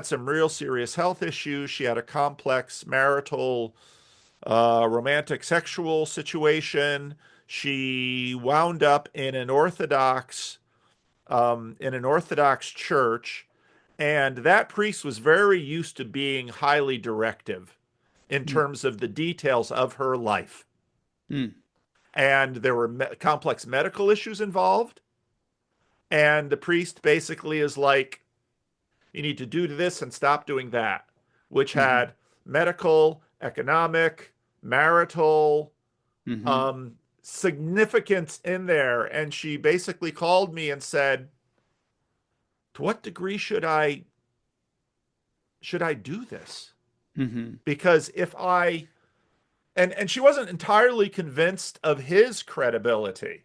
A: some real serious health issues. She had a complex marital, romantic sexual situation. She wound up in an Orthodox church, and that priest was very used to being highly directive in
B: Mm.
A: terms of the details of her life.
B: Mm.
A: And there were complex medical issues involved. And the priest basically is like, you need to do this and stop doing that, which
B: Mm-hmm.
A: had medical, economic, marital,
B: Mm-hmm.
A: significance in there. And she basically called me and said, to what degree should I do this?
B: Mm-hmm.
A: Because if I and she wasn't entirely convinced of his credibility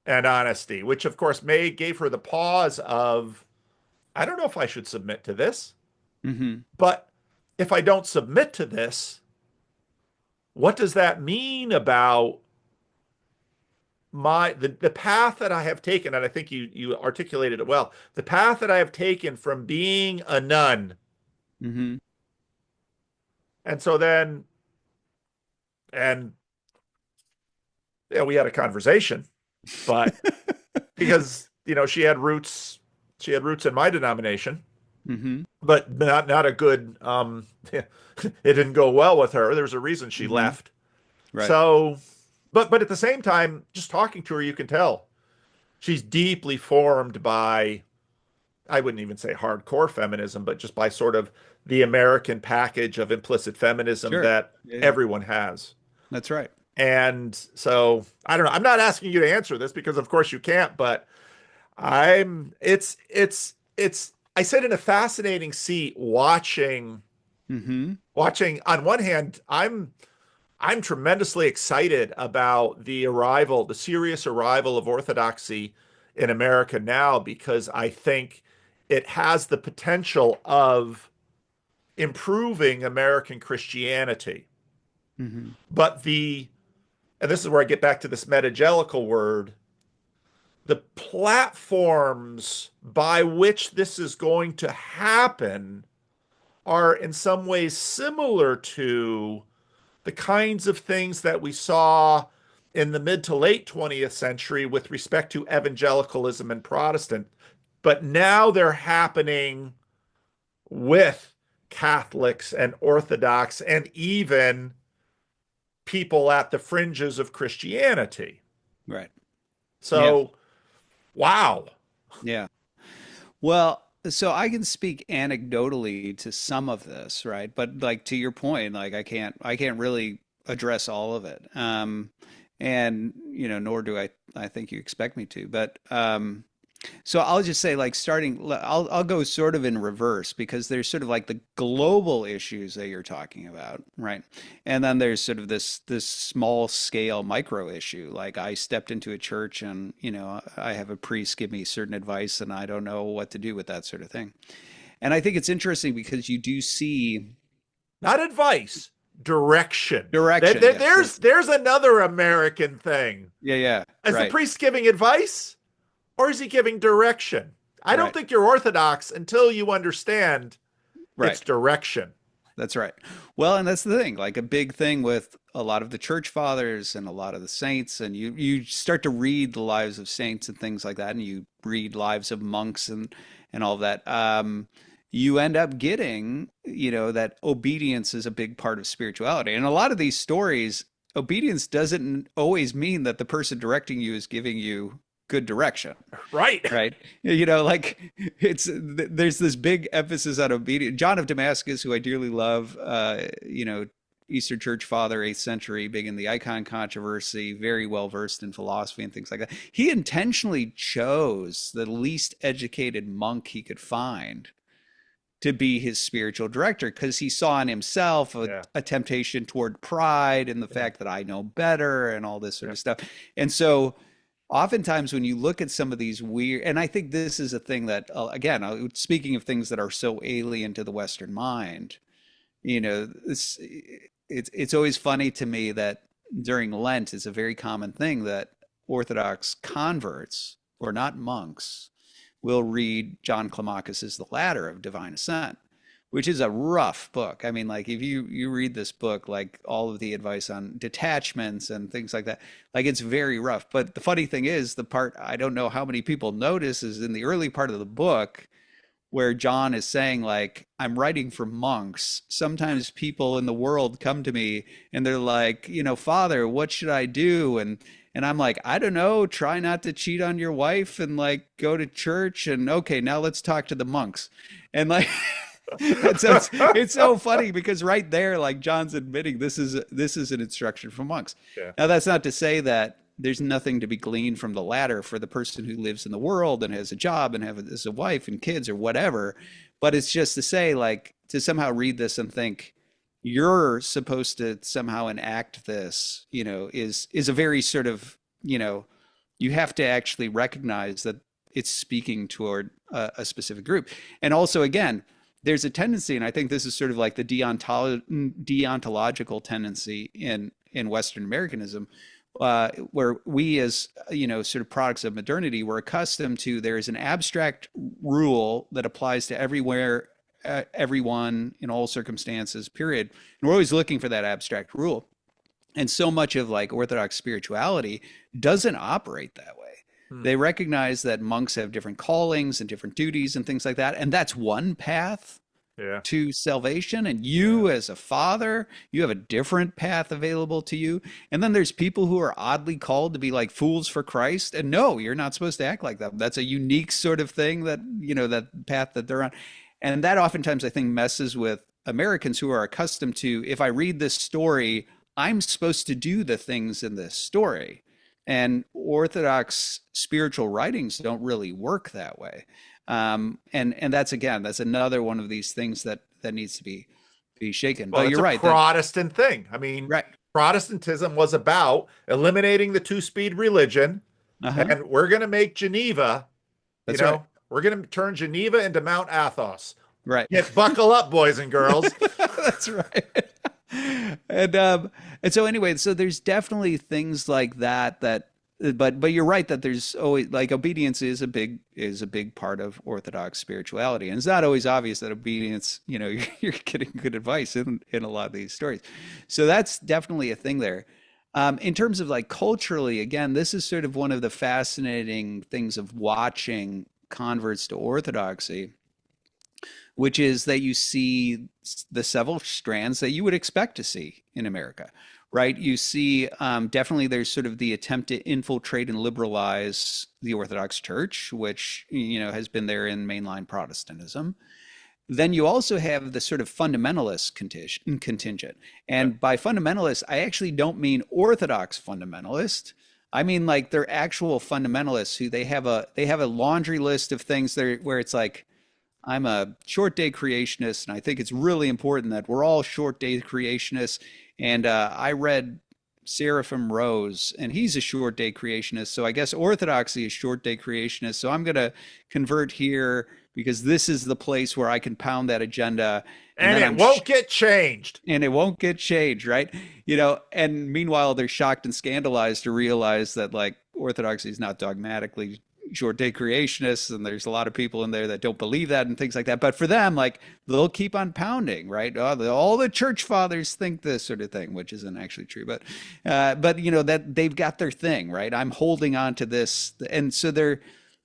A: and honesty, which of course gave her the pause of, I don't know if I should submit to this,
B: Mm-hmm.
A: but if I don't submit to this, what does that mean about the path that I have taken? And I think you articulated it well. The path that I have taken from being a nun.
B: Mm-hmm.
A: And so then, and we had a conversation, but because she had roots in my denomination,
B: Mm-hmm.
A: but not a good, it didn't go well with her. There was a reason she
B: Mm-hmm.
A: left.
B: Right.
A: So, but at the same time, just talking to her, you can tell she's deeply formed by, I wouldn't even say hardcore feminism, but just by sort of the American package of implicit feminism
B: Sure.
A: that
B: Yeah, yeah.
A: everyone has.
B: That's right.
A: And so I don't know. I'm not asking you to answer this because of course you can't, but I sit in a fascinating seat
B: Mm-hmm.
A: watching on one hand, I'm tremendously excited about the serious arrival of Orthodoxy in America now because I think it has the potential of improving American Christianity.
B: Mm-hmm.
A: But and this is where I get back to this metagallical word, the platforms by which this is going to happen are in some ways similar to the kinds of things that we saw in the mid to late 20th century with respect to evangelicalism and Protestant. But now they're happening with Catholics and Orthodox and even people at the fringes of Christianity.
B: Right. Yeah.
A: So, wow.
B: Yeah. Well, so I can speak anecdotally to some of this, right? But like to your point, like I can't really address all of it. And nor do I think you expect me to. But so I'll just say like I'll go sort of in reverse because there's sort of like the global issues that you're talking about, right? And then there's sort of this small scale micro issue. Like I stepped into a church and, I have a priest give me certain advice and I don't know what to do with that sort of thing. And I think it's interesting because you do see
A: Not advice, direction.
B: direction. Yes,
A: There's another American thing.
B: yeah, yeah,
A: Is the
B: right,
A: priest giving advice or is he giving direction? I don't
B: right,
A: think you're Orthodox until you understand its
B: right.
A: direction.
B: That's right. Well, and that's the thing, like a big thing with a lot of the church fathers and a lot of the saints, and you start to read the lives of saints and things like that, and you read lives of monks and all of that. You end up getting, that obedience is a big part of spirituality. And a lot of these stories, obedience doesn't always mean that the person directing you is giving you good direction.
A: Right.
B: Right. Like there's this big emphasis on obedience. John of Damascus, who I dearly love, Eastern Church father, 8th century, big in the icon controversy, very well versed in philosophy and things like that. He intentionally chose the least educated monk he could find to be his spiritual director because he saw in himself
A: Yeah.
B: a temptation toward pride and the
A: Yeah.
B: fact that I know better and all this sort
A: Yeah.
B: of stuff. And so oftentimes when you look at some of these weird, and I think this is a thing that, again, speaking of things that are so alien to the Western mind, it's always funny to me that during Lent it's a very common thing that Orthodox converts, or not monks, will read John Climacus's The Ladder of Divine Ascent, which is a rough book. I mean, like if you read this book, like all of the advice on detachments and things like that, like it's very rough. But the funny thing is, the part I don't know how many people notice is in the early part of the book where John is saying, like, I'm writing for monks. Sometimes people in the world come to me and they're like, Father, what should I do? And I'm like, I don't know, try not to cheat on your wife and like go to church. And okay, now let's talk to the monks. And like, it's so funny because right there, like John's admitting this is an instruction for monks.
A: Yeah.
B: Now that's not to say that there's nothing to be gleaned from the ladder for the person who lives in the world and has a job and has a wife and kids or whatever. But it's just to say, like, to somehow read this and think you're supposed to somehow enact this, is a very sort of, you have to actually recognize that it's speaking toward a specific group. And also, again, there's a tendency, and I think this is sort of like the deontological tendency in Western Americanism, where we as sort of products of modernity, we're accustomed to, there is an abstract rule that applies to everywhere, everyone, in all circumstances, period. And we're always looking for that abstract rule. And so much of like Orthodox spirituality doesn't operate that way. They recognize that monks have different callings and different duties and things like that, and that's one path to salvation. And you, as a father, you have a different path available to you. And then there's people who are oddly called to be like fools for Christ. And no, you're not supposed to act like that. That's a unique sort of thing that, that path that they're on. And that oftentimes I think messes with Americans who are accustomed to, if I read this story, I'm supposed to do the things in this story. And Orthodox spiritual writings don't really work that way. And that's another one of these things that needs to be shaken.
A: Well,
B: but you're right.
A: It's a Protestant thing. I mean,
B: right.
A: Protestantism was about eliminating the two-speed religion, and we're going to make Geneva,
B: right.
A: We're going to turn Geneva into Mount Athos.
B: Right.
A: Buckle up, boys and girls.
B: That's right. And so anyway, so there's definitely things like that, but you're right that there's always, like, obedience is a big part of Orthodox spirituality, and it's not always obvious that obedience, you're getting good advice in a lot of these stories. So that's definitely a thing there. In terms of like culturally, again, this is sort of one of the fascinating things of watching converts to Orthodoxy, which is that you see the several strands that you would expect to see in America, right? You see, definitely there's sort of the attempt to infiltrate and liberalize the Orthodox Church, which, has been there in mainline Protestantism. Then you also have the sort of fundamentalist contingent. And by fundamentalist, I actually don't mean Orthodox fundamentalist. I mean, like, they're actual fundamentalists who they have a laundry list of things there where it's like, I'm a short day creationist, and I think it's really important that we're all short day creationists. And I read Seraphim Rose, and he's a short day creationist. So I guess Orthodoxy is short day creationist. So I'm going to convert here because this is the place where I can pound that agenda.
A: And it won't get changed.
B: And it won't get changed, right? And meanwhile, they're shocked and scandalized to realize that, like, Orthodoxy is not dogmatically short day creationists, and there's a lot of people in there that don't believe that and things like that. But for them, like, they'll keep on pounding, right? All the church fathers think this sort of thing, which isn't actually true. But that they've got their thing, right? I'm holding on to this, and so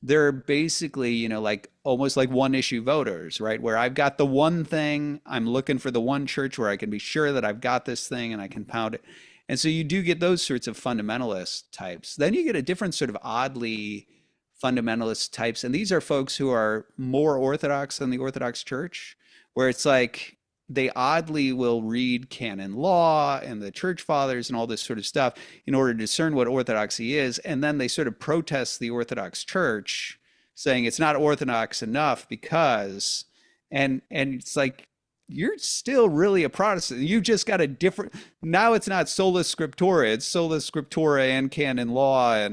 B: they're basically, like almost like one issue voters, right? Where I've got the one thing, I'm looking for the one church where I can be sure that I've got this thing and I can pound it. And so you do get those sorts of fundamentalist types. Then you get a different sort of oddly fundamentalist types, and these are folks who are more orthodox than the Orthodox Church, where it's like they oddly will read canon law and the church fathers and all this sort of stuff in order to discern what orthodoxy is, and then they sort of protest the Orthodox Church, saying it's not orthodox enough because, and it's like, you're still really a Protestant. You just got a different, now it's not sola scriptura, it's sola scriptura and canon law,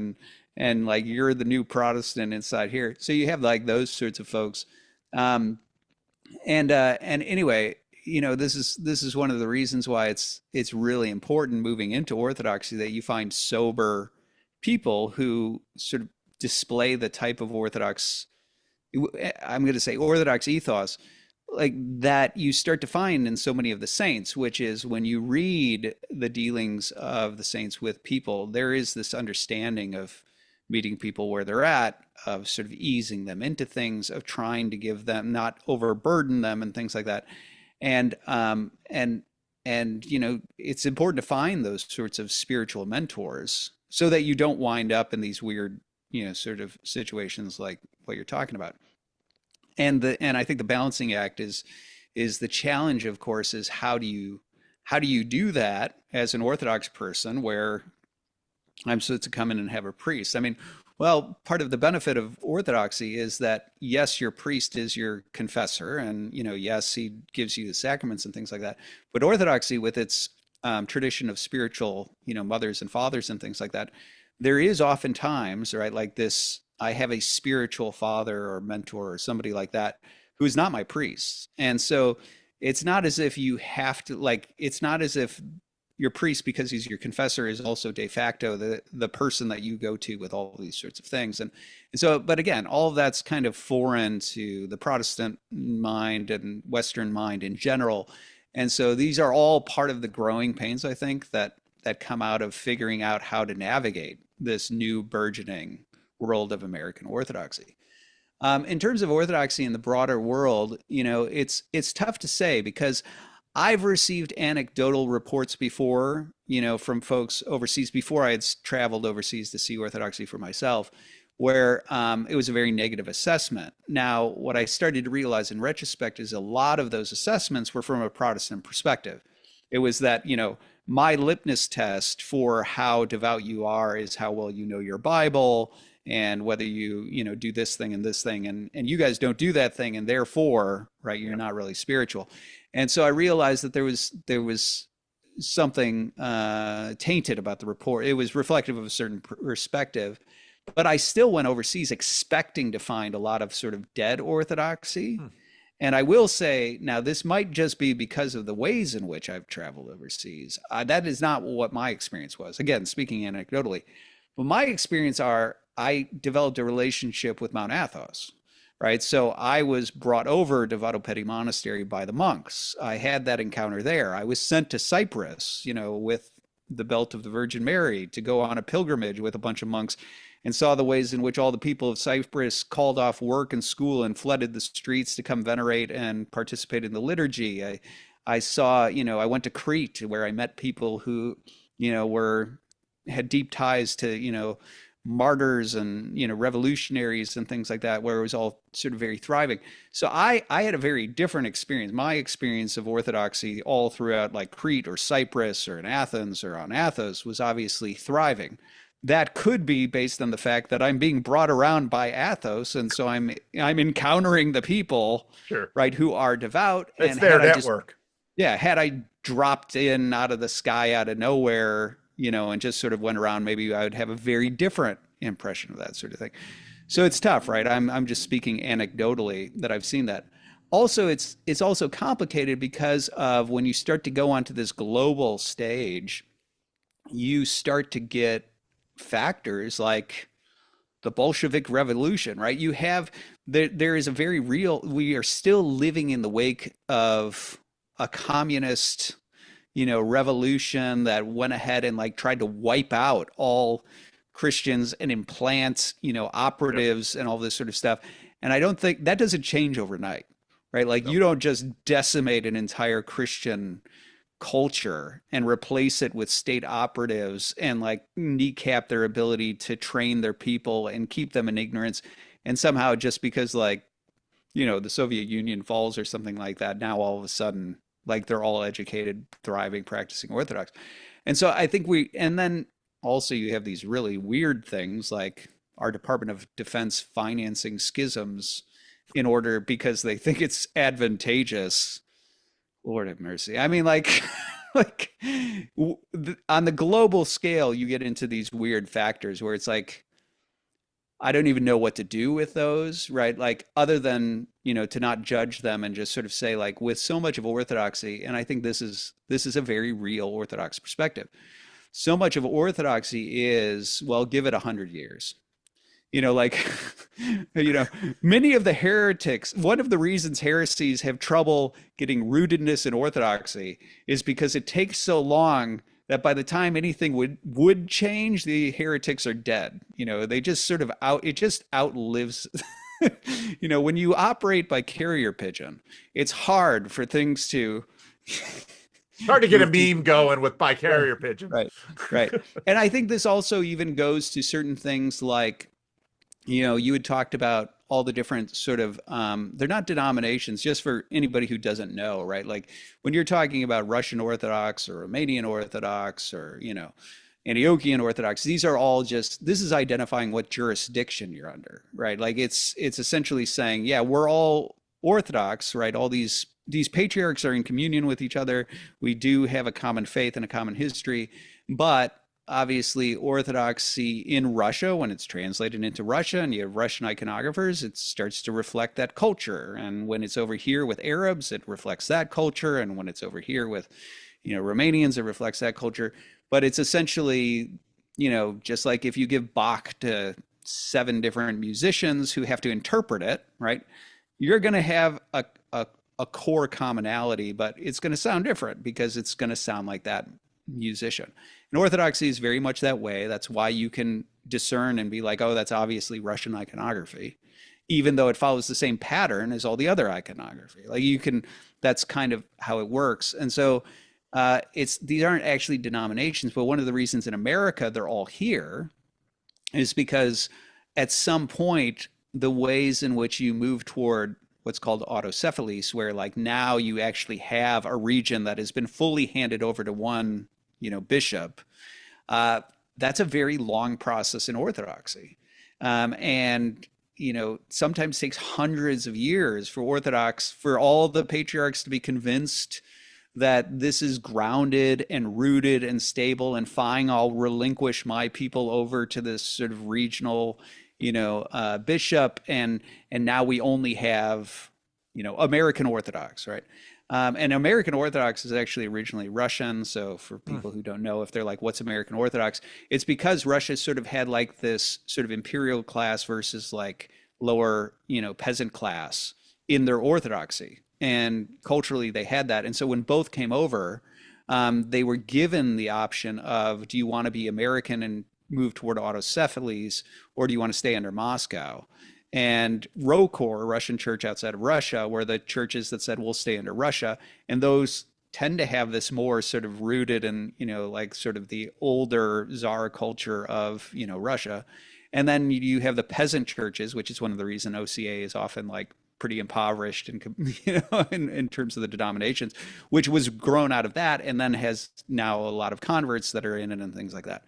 B: and like, you're the new Protestant inside here. So you have like those sorts of folks. And anyway, this is one of the reasons why it's really important moving into Orthodoxy that you find sober people who sort of display the type of I'm going to say Orthodox ethos, like that you start to find in so many of the saints, which is when you read the dealings of the saints with people, there is this understanding of meeting people where they're at, of sort of easing them into things, of trying to give them, not overburden them and things like that. And it's important to find those sorts of spiritual mentors so that you don't wind up in these weird, sort of situations like what you're talking about. And I think the balancing act is the challenge, of course, is how do you do that as an Orthodox person where I'm supposed to come in and have a priest? I mean, well, part of the benefit of Orthodoxy is that, yes, your priest is your confessor, and, yes, he gives you the sacraments and things like that. But Orthodoxy, with its tradition of spiritual, mothers and fathers and things like that, there is oftentimes, right, like this, I have a spiritual father or mentor or somebody like that who's not my priest. And so it's not as if you have to, like, it's not as if your priest, because he's your confessor, is also de facto the person that you go to with all these sorts of things. And so, but again, all of that's kind of foreign to the Protestant mind and Western mind in general. And so these are all part of the growing pains, I think, that come out of figuring out how to navigate this new burgeoning world of American Orthodoxy. In terms of Orthodoxy in the broader world, it's tough to say because I've received anecdotal reports before, from folks overseas before I had traveled overseas to see Orthodoxy for myself, where it was a very negative assessment. Now, what I started to realize in retrospect is a lot of those assessments were from a Protestant perspective. It was that, my litmus test for how devout you are is how well you know your Bible and whether you do this thing and this thing, and you guys don't do that thing, and therefore, right, you're not really spiritual. And so I realized that there was something tainted about the report. It was reflective of a certain perspective, but I still went overseas expecting to find a lot of sort of dead orthodoxy. And I will say, now this might just be because of the ways in which I've traveled overseas. That is not what my experience was. Again, speaking anecdotally, but my experience I developed a relationship with Mount Athos, right? So I was brought over to Vadopedi Monastery by the monks. I had that encounter there. I was sent to Cyprus, with the Belt of the Virgin Mary to go on a pilgrimage with a bunch of monks, and saw the ways in which all the people of Cyprus called off work and school and flooded the streets to come venerate and participate in the liturgy. I saw, I went to Crete where I met people who, had deep ties to, martyrs and, revolutionaries and things like that, where it was all sort of very thriving. So I had a very different experience. My experience of Orthodoxy all throughout like Crete or Cyprus or in Athens or on Athos was obviously thriving. That could be based on the fact that I'm being brought around by Athos, and so I'm encountering the people,
A: Sure,
B: right, who are devout.
A: it's
B: And
A: their network.
B: had I dropped in out of the sky, out of nowhere, and just sort of went around, maybe I would have a very different impression of that sort of thing. So it's tough, right? I'm just speaking anecdotally that I've seen that. Also, it's also complicated because of when you start to go onto this global stage, you start to get factors like the Bolshevik Revolution, right? You have there is a very real. We are still living in the wake of a communist, revolution that went ahead and like tried to wipe out all Christians and implant, operatives and all this sort of stuff. And I don't think that doesn't change overnight, right? Like you don't just decimate an entire Christian culture and replace it with state operatives and like kneecap their ability to train their people and keep them in ignorance. And somehow just because like, the Soviet Union falls or something like that, now all of a sudden, like they're all educated, thriving, practicing Orthodox. And so I think and then also you have these really weird things like our Department of Defense financing schisms because they think it's advantageous. Lord have mercy. I mean, like, on the global scale, you get into these weird factors where it's like, I don't even know what to do with those, right? Like other than, to not judge them and just sort of say like with so much of orthodoxy, and I think this is a very real Orthodox perspective. So much of orthodoxy is, well, give it 100 years. Like, you know, many of the heretics, one of the reasons heresies have trouble getting rootedness in orthodoxy is because it takes so long that by the time anything would change, the heretics are dead. They just sort of it just outlives. When you operate by carrier pigeon, it's hard for things to
A: It's hard to get a
B: move too
A: meme
B: quickly.
A: going with by
B: Right,
A: carrier pigeon.
B: right, right. And I think this also even goes to certain things like, you had talked about all the different sort of, they're not denominations, just for anybody who doesn't know, right? Like when you're talking about Russian Orthodox or Romanian Orthodox or, Antiochian Orthodox, these are all just, this is identifying what jurisdiction you're under, right? Like it's essentially saying, yeah, we're all Orthodox, right? All these patriarchs are in communion with each other. We do have a common faith and a common history, but obviously orthodoxy in Russia, when it's translated into Russia and you have Russian iconographers, it starts to reflect that culture. And when it's over here with Arabs, it reflects that culture. And when it's over here with, Romanians, it reflects that culture. But it's essentially, just like if you give Bach to 7 different musicians who have to interpret it, right? You're going to have a core commonality, but it's going to sound different because it's going to sound like that musician. And Orthodoxy is very much that way. That's why you can discern and be like, oh, that's obviously Russian iconography, even though it follows the same pattern as all the other iconography. Like that's kind of how it works. And so these aren't actually denominations, but one of the reasons in America they're all here is because at some point, the ways in which you move toward what's called autocephalous, where like now you actually have a region that has been fully handed over to one, bishop. That's a very long process in Orthodoxy. And, sometimes takes hundreds of years for all the patriarchs to be convinced that this is grounded and rooted and stable and fine. I'll relinquish my people over to this sort of regional, bishop, and now we only have, American Orthodox, right? And American Orthodox is actually originally Russian. So for people who don't know, if they're like, what's American Orthodox? It's because Russia sort of had like this sort of imperial class versus like lower, peasant class in their Orthodoxy. And culturally they had that. And so when both came over, they were given the option of, do you want to be American and move toward autocephalous, or do you want to stay under Moscow? And Rokor, Russian church outside of Russia, were the churches that said, we'll stay under Russia. And those tend to have this more sort of rooted in, like sort of the older Tsar culture of, Russia. And then you have the peasant churches, which is one of the reasons OCA is often like pretty impoverished and, in terms of the denominations, which was grown out of that and then has now a lot of converts that are in it and things like that.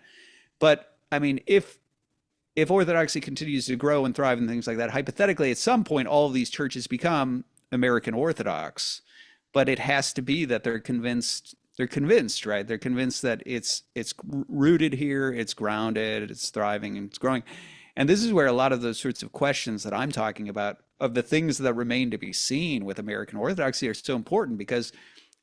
B: But I mean, if Orthodoxy continues to grow and thrive and things like that, hypothetically, at some point, all of these churches become American Orthodox, but it has to be that they're convinced, right? They're convinced that it's rooted here, it's grounded, it's thriving, and it's growing. And this is where a lot of those sorts of questions that I'm talking about, of the things that remain to be seen with American Orthodoxy, are so important, because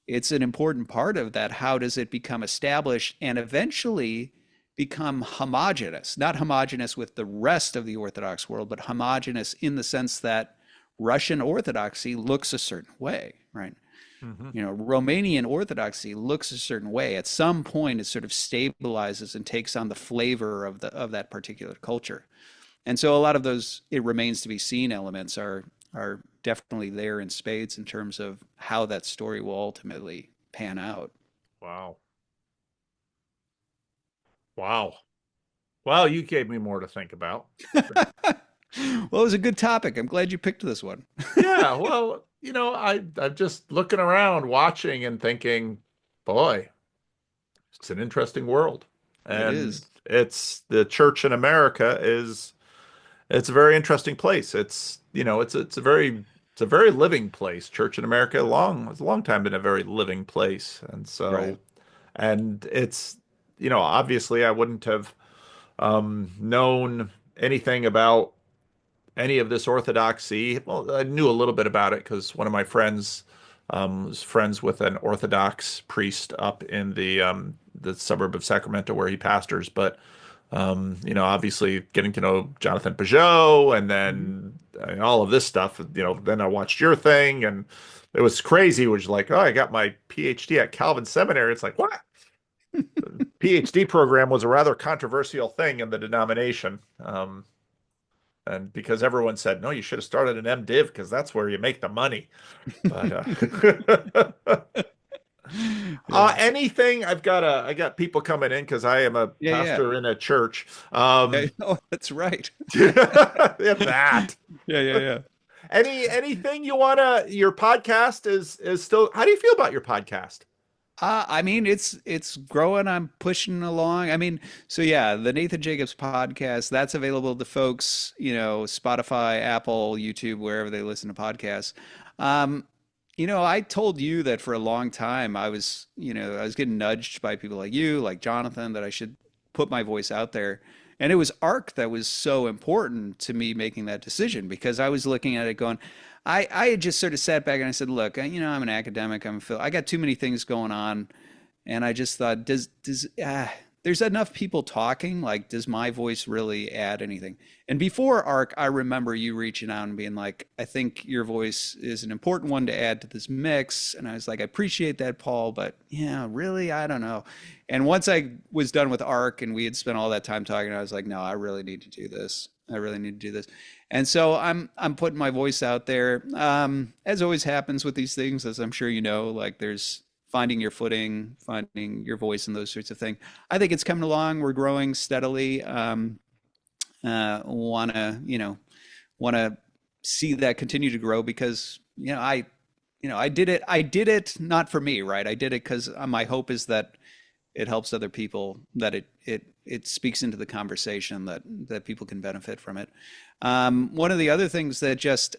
B: it's an important part of that. How does it become established and eventually become homogenous? Not homogenous with the rest of the Orthodox world, but homogenous in the sense that Russian Orthodoxy looks a certain way, right? Romanian Orthodoxy looks a certain way. At some point, it sort of stabilizes and takes on the flavor of that particular culture. And so a lot of those it remains to be seen elements are definitely there in spades in terms of how that story will ultimately pan out.
A: Wow. Wow. Well, you gave me more to think about.
B: Well, it was a good topic. I'm glad you picked this one.
A: Yeah, well, I'm just looking around, watching and thinking, boy, it's an interesting world.
B: It
A: And
B: is.
A: it's the church in America it's a very interesting place. It's a very living place. Church in America it's a long time been a very living place. And
B: Right.
A: so and it's obviously I wouldn't have known anything about any of this orthodoxy. Well, I knew a little bit about it because one of my friends was friends with an Orthodox priest up in the suburb of Sacramento where he pastors. But obviously getting to know Jonathan Peugeot and
B: Mhm.
A: then all of this stuff. Then I watched your thing, and it was crazy. It was like, oh, I got my PhD at Calvin Seminary. It's like, what? PhD program was a rather controversial thing in the denomination. And because everyone said, no, you should have started an MDiv because that's where you make the money. But
B: Yeah.
A: anything, I got people coming in because I am a
B: Yeah, yeah.
A: pastor in a church.
B: Yeah. Oh, that's right.
A: That.
B: Yeah, yeah, yeah.
A: Anything you wanna, your podcast is still, how do you feel about your podcast?
B: I mean, it's growing. I'm pushing along. I mean, so yeah, the Nathan Jacobs podcast, that's available to folks, Spotify, Apple, YouTube, wherever they listen to podcasts. Um, I told you that for a long time I was getting nudged by people like you, like Jonathan, that I should put my voice out there. And it was ARC that was so important to me making that decision because I was looking at it going, I had just sort of sat back and I said, look, I'm an academic. I got too many things going on. And I just thought, there's enough people talking. Like, does my voice really add anything? And before ARC, I remember you reaching out and being like, I think your voice is an important one to add to this mix. And I was like, I appreciate that, Paul, but yeah, really, I don't know. And once I was done with ARC and we had spent all that time talking, I was like, no, I really need to do this. I really need to do this. And so I'm putting my voice out there. As always happens with these things, as I'm sure you know, like there's finding your footing, finding your voice, and those sorts of things. I think it's coming along. We're growing steadily. Want to see that continue to grow because I did it. I did it not for me, right? I did it because my hope is that it helps other people, that it speaks into the conversation, that people can benefit from it. One of the other things that just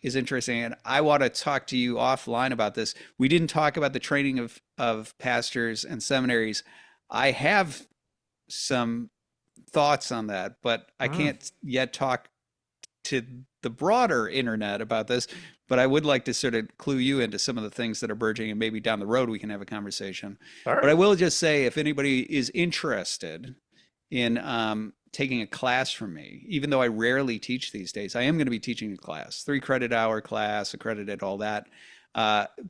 B: is interesting, and I want to talk to you offline about this. We didn't talk about the training of pastors and seminaries. I have some thoughts on that, but I
A: Mm.
B: can't yet talk to the broader internet about this. But I would like to sort of clue you into some of the things that are burgeoning, and maybe down the road we can have a conversation.
A: All
B: But I
A: right.
B: will just say, if anybody is interested in taking a class from me, even though I rarely teach these days, I am going to be teaching a class, 3 credit hour class, accredited, all that.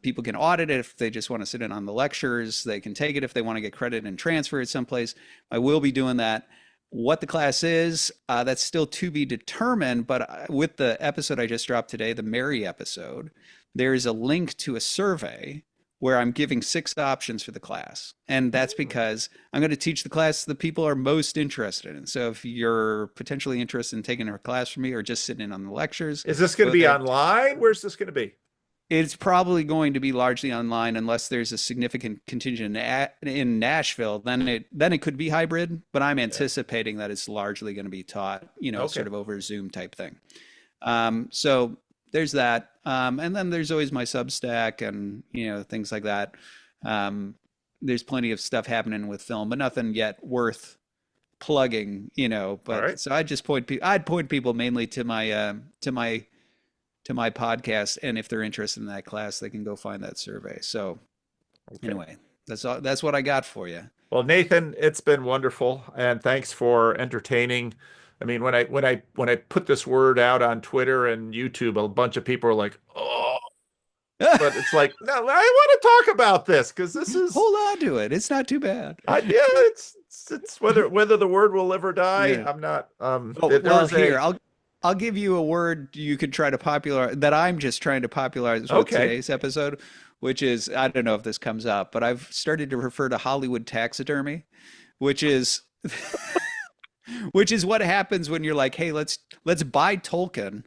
B: People can audit it if they just want to sit in on the lectures. They can take it if they want to get credit and transfer it someplace. I will be doing that. What the class is, that's still to be determined. But with the episode I just dropped today, the Mary episode, there is a link to a survey where I'm giving 6 options for the class. And that's
A: Mm.
B: because I'm going to teach the class the people are most interested in. So if you're potentially interested in taking a class from me or just sitting in on the lectures,
A: Is this going to
B: go
A: be
B: there.
A: online? Where's this going to be?
B: It's probably going to be largely online unless there's a significant contingent in Nashville. Then it could be hybrid, but I'm
A: Yeah.
B: anticipating that it's largely going to be taught,
A: Okay.
B: sort of over Zoom type thing. So there's that. And then there's always my Substack and, things like that. There's plenty of stuff happening with film, but nothing yet worth plugging.
A: All right.
B: But so I'd point people mainly to my podcast, and if they're interested in that class, they can go find that survey. So
A: Okay.
B: anyway, that's what I got for you.
A: Well, Nathan, it's been wonderful, and thanks for entertaining. I mean, when I put this word out on Twitter and YouTube, a bunch of people are like, "Oh," but it's like, no, I want to talk about this because this is,
B: Hold on to it. It's not too bad.
A: yeah, it's whether the word will live or die.
B: Yeah.
A: I'm not.
B: Oh,
A: There
B: well,
A: was a
B: here, I'll give you a word you could try to popularize that I'm just trying to popularize with
A: okay.
B: today's episode, which is, I don't know if this comes up, but I've started to refer to Hollywood taxidermy, which is which is what happens when you're like, hey, let's buy Tolkien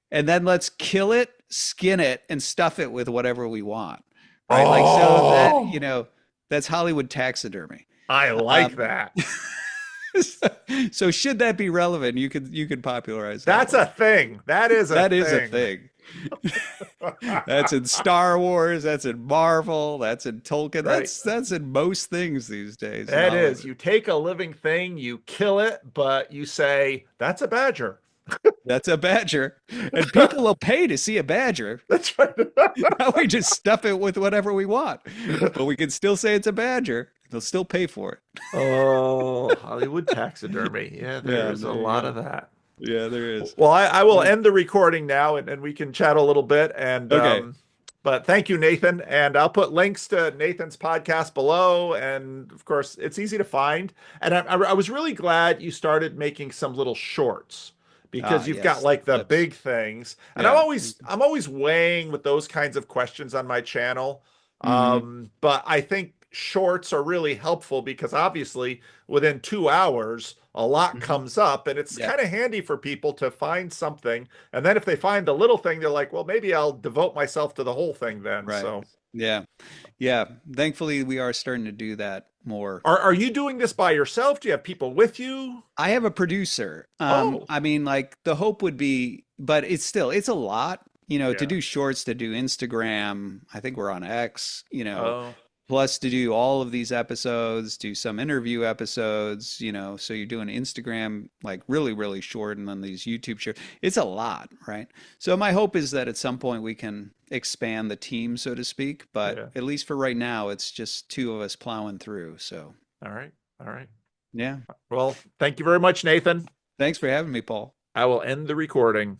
B: and then let's kill it, skin it, and stuff it with whatever we want. Right? Like, so that,
A: Oh,
B: that's Hollywood taxidermy.
A: I like
B: Um,
A: that.
B: so should that be relevant, you could popularize that
A: That's
B: one.
A: a thing. That is a
B: That is a
A: thing.
B: thing. That's in Star Wars, that's in Marvel, that's in Tolkien,
A: Right.
B: that's in most things these days in
A: That is,
B: Hollywood.
A: you take a living thing, you kill it, but you say, that's a badger.
B: That's a badger. And people will pay to see a badger.
A: That's right.
B: Now we just stuff it with whatever we want. But we can still say it's a badger. They'll still pay for it.
A: Oh, Hollywood taxidermy. Yeah,
B: Yeah,
A: there's a
B: there you
A: lot
B: go.
A: of that.
B: Yeah, there is.
A: Well, I will end the recording now and we can chat a little bit. And
B: Okay.
A: but thank you, Nathan. And I'll put links to Nathan's podcast below. And of course, it's easy to find. And I was really glad you started making some little shorts
B: Ah,
A: because you've got
B: yes,
A: like the
B: clips.
A: big things. And
B: Yeah.
A: I'm always weighing with those kinds of questions on my channel.
B: Hmm.
A: But I think shorts are really helpful because obviously within 2 hours, a lot
B: Hmm.
A: comes up and it's
B: Yeah.
A: kind of handy for people to find something. And then if they find the little thing, they're like, well, maybe I'll devote myself to the whole thing then.
B: Right.
A: So
B: Yeah. Yeah. Thankfully, we are starting to do that more.
A: are you doing this by yourself? Do you have people with you?
B: I have a producer.
A: Oh,
B: I mean, like the hope would be, but it's a lot, to
A: yeah.
B: do shorts, to do Instagram. I think we're on X,
A: Oh,
B: plus to do all of these episodes, do some interview episodes, so you're doing Instagram like really, really short and then these YouTube short. It's a lot, right? So my hope is that at some point we can expand the team, so to speak, but
A: yeah.
B: at least for right now, it's just two of us plowing through. So
A: All right. All right.
B: yeah.
A: Well, thank you very much, Nathan.
B: Thanks for having me, Paul.
A: I will end the recording.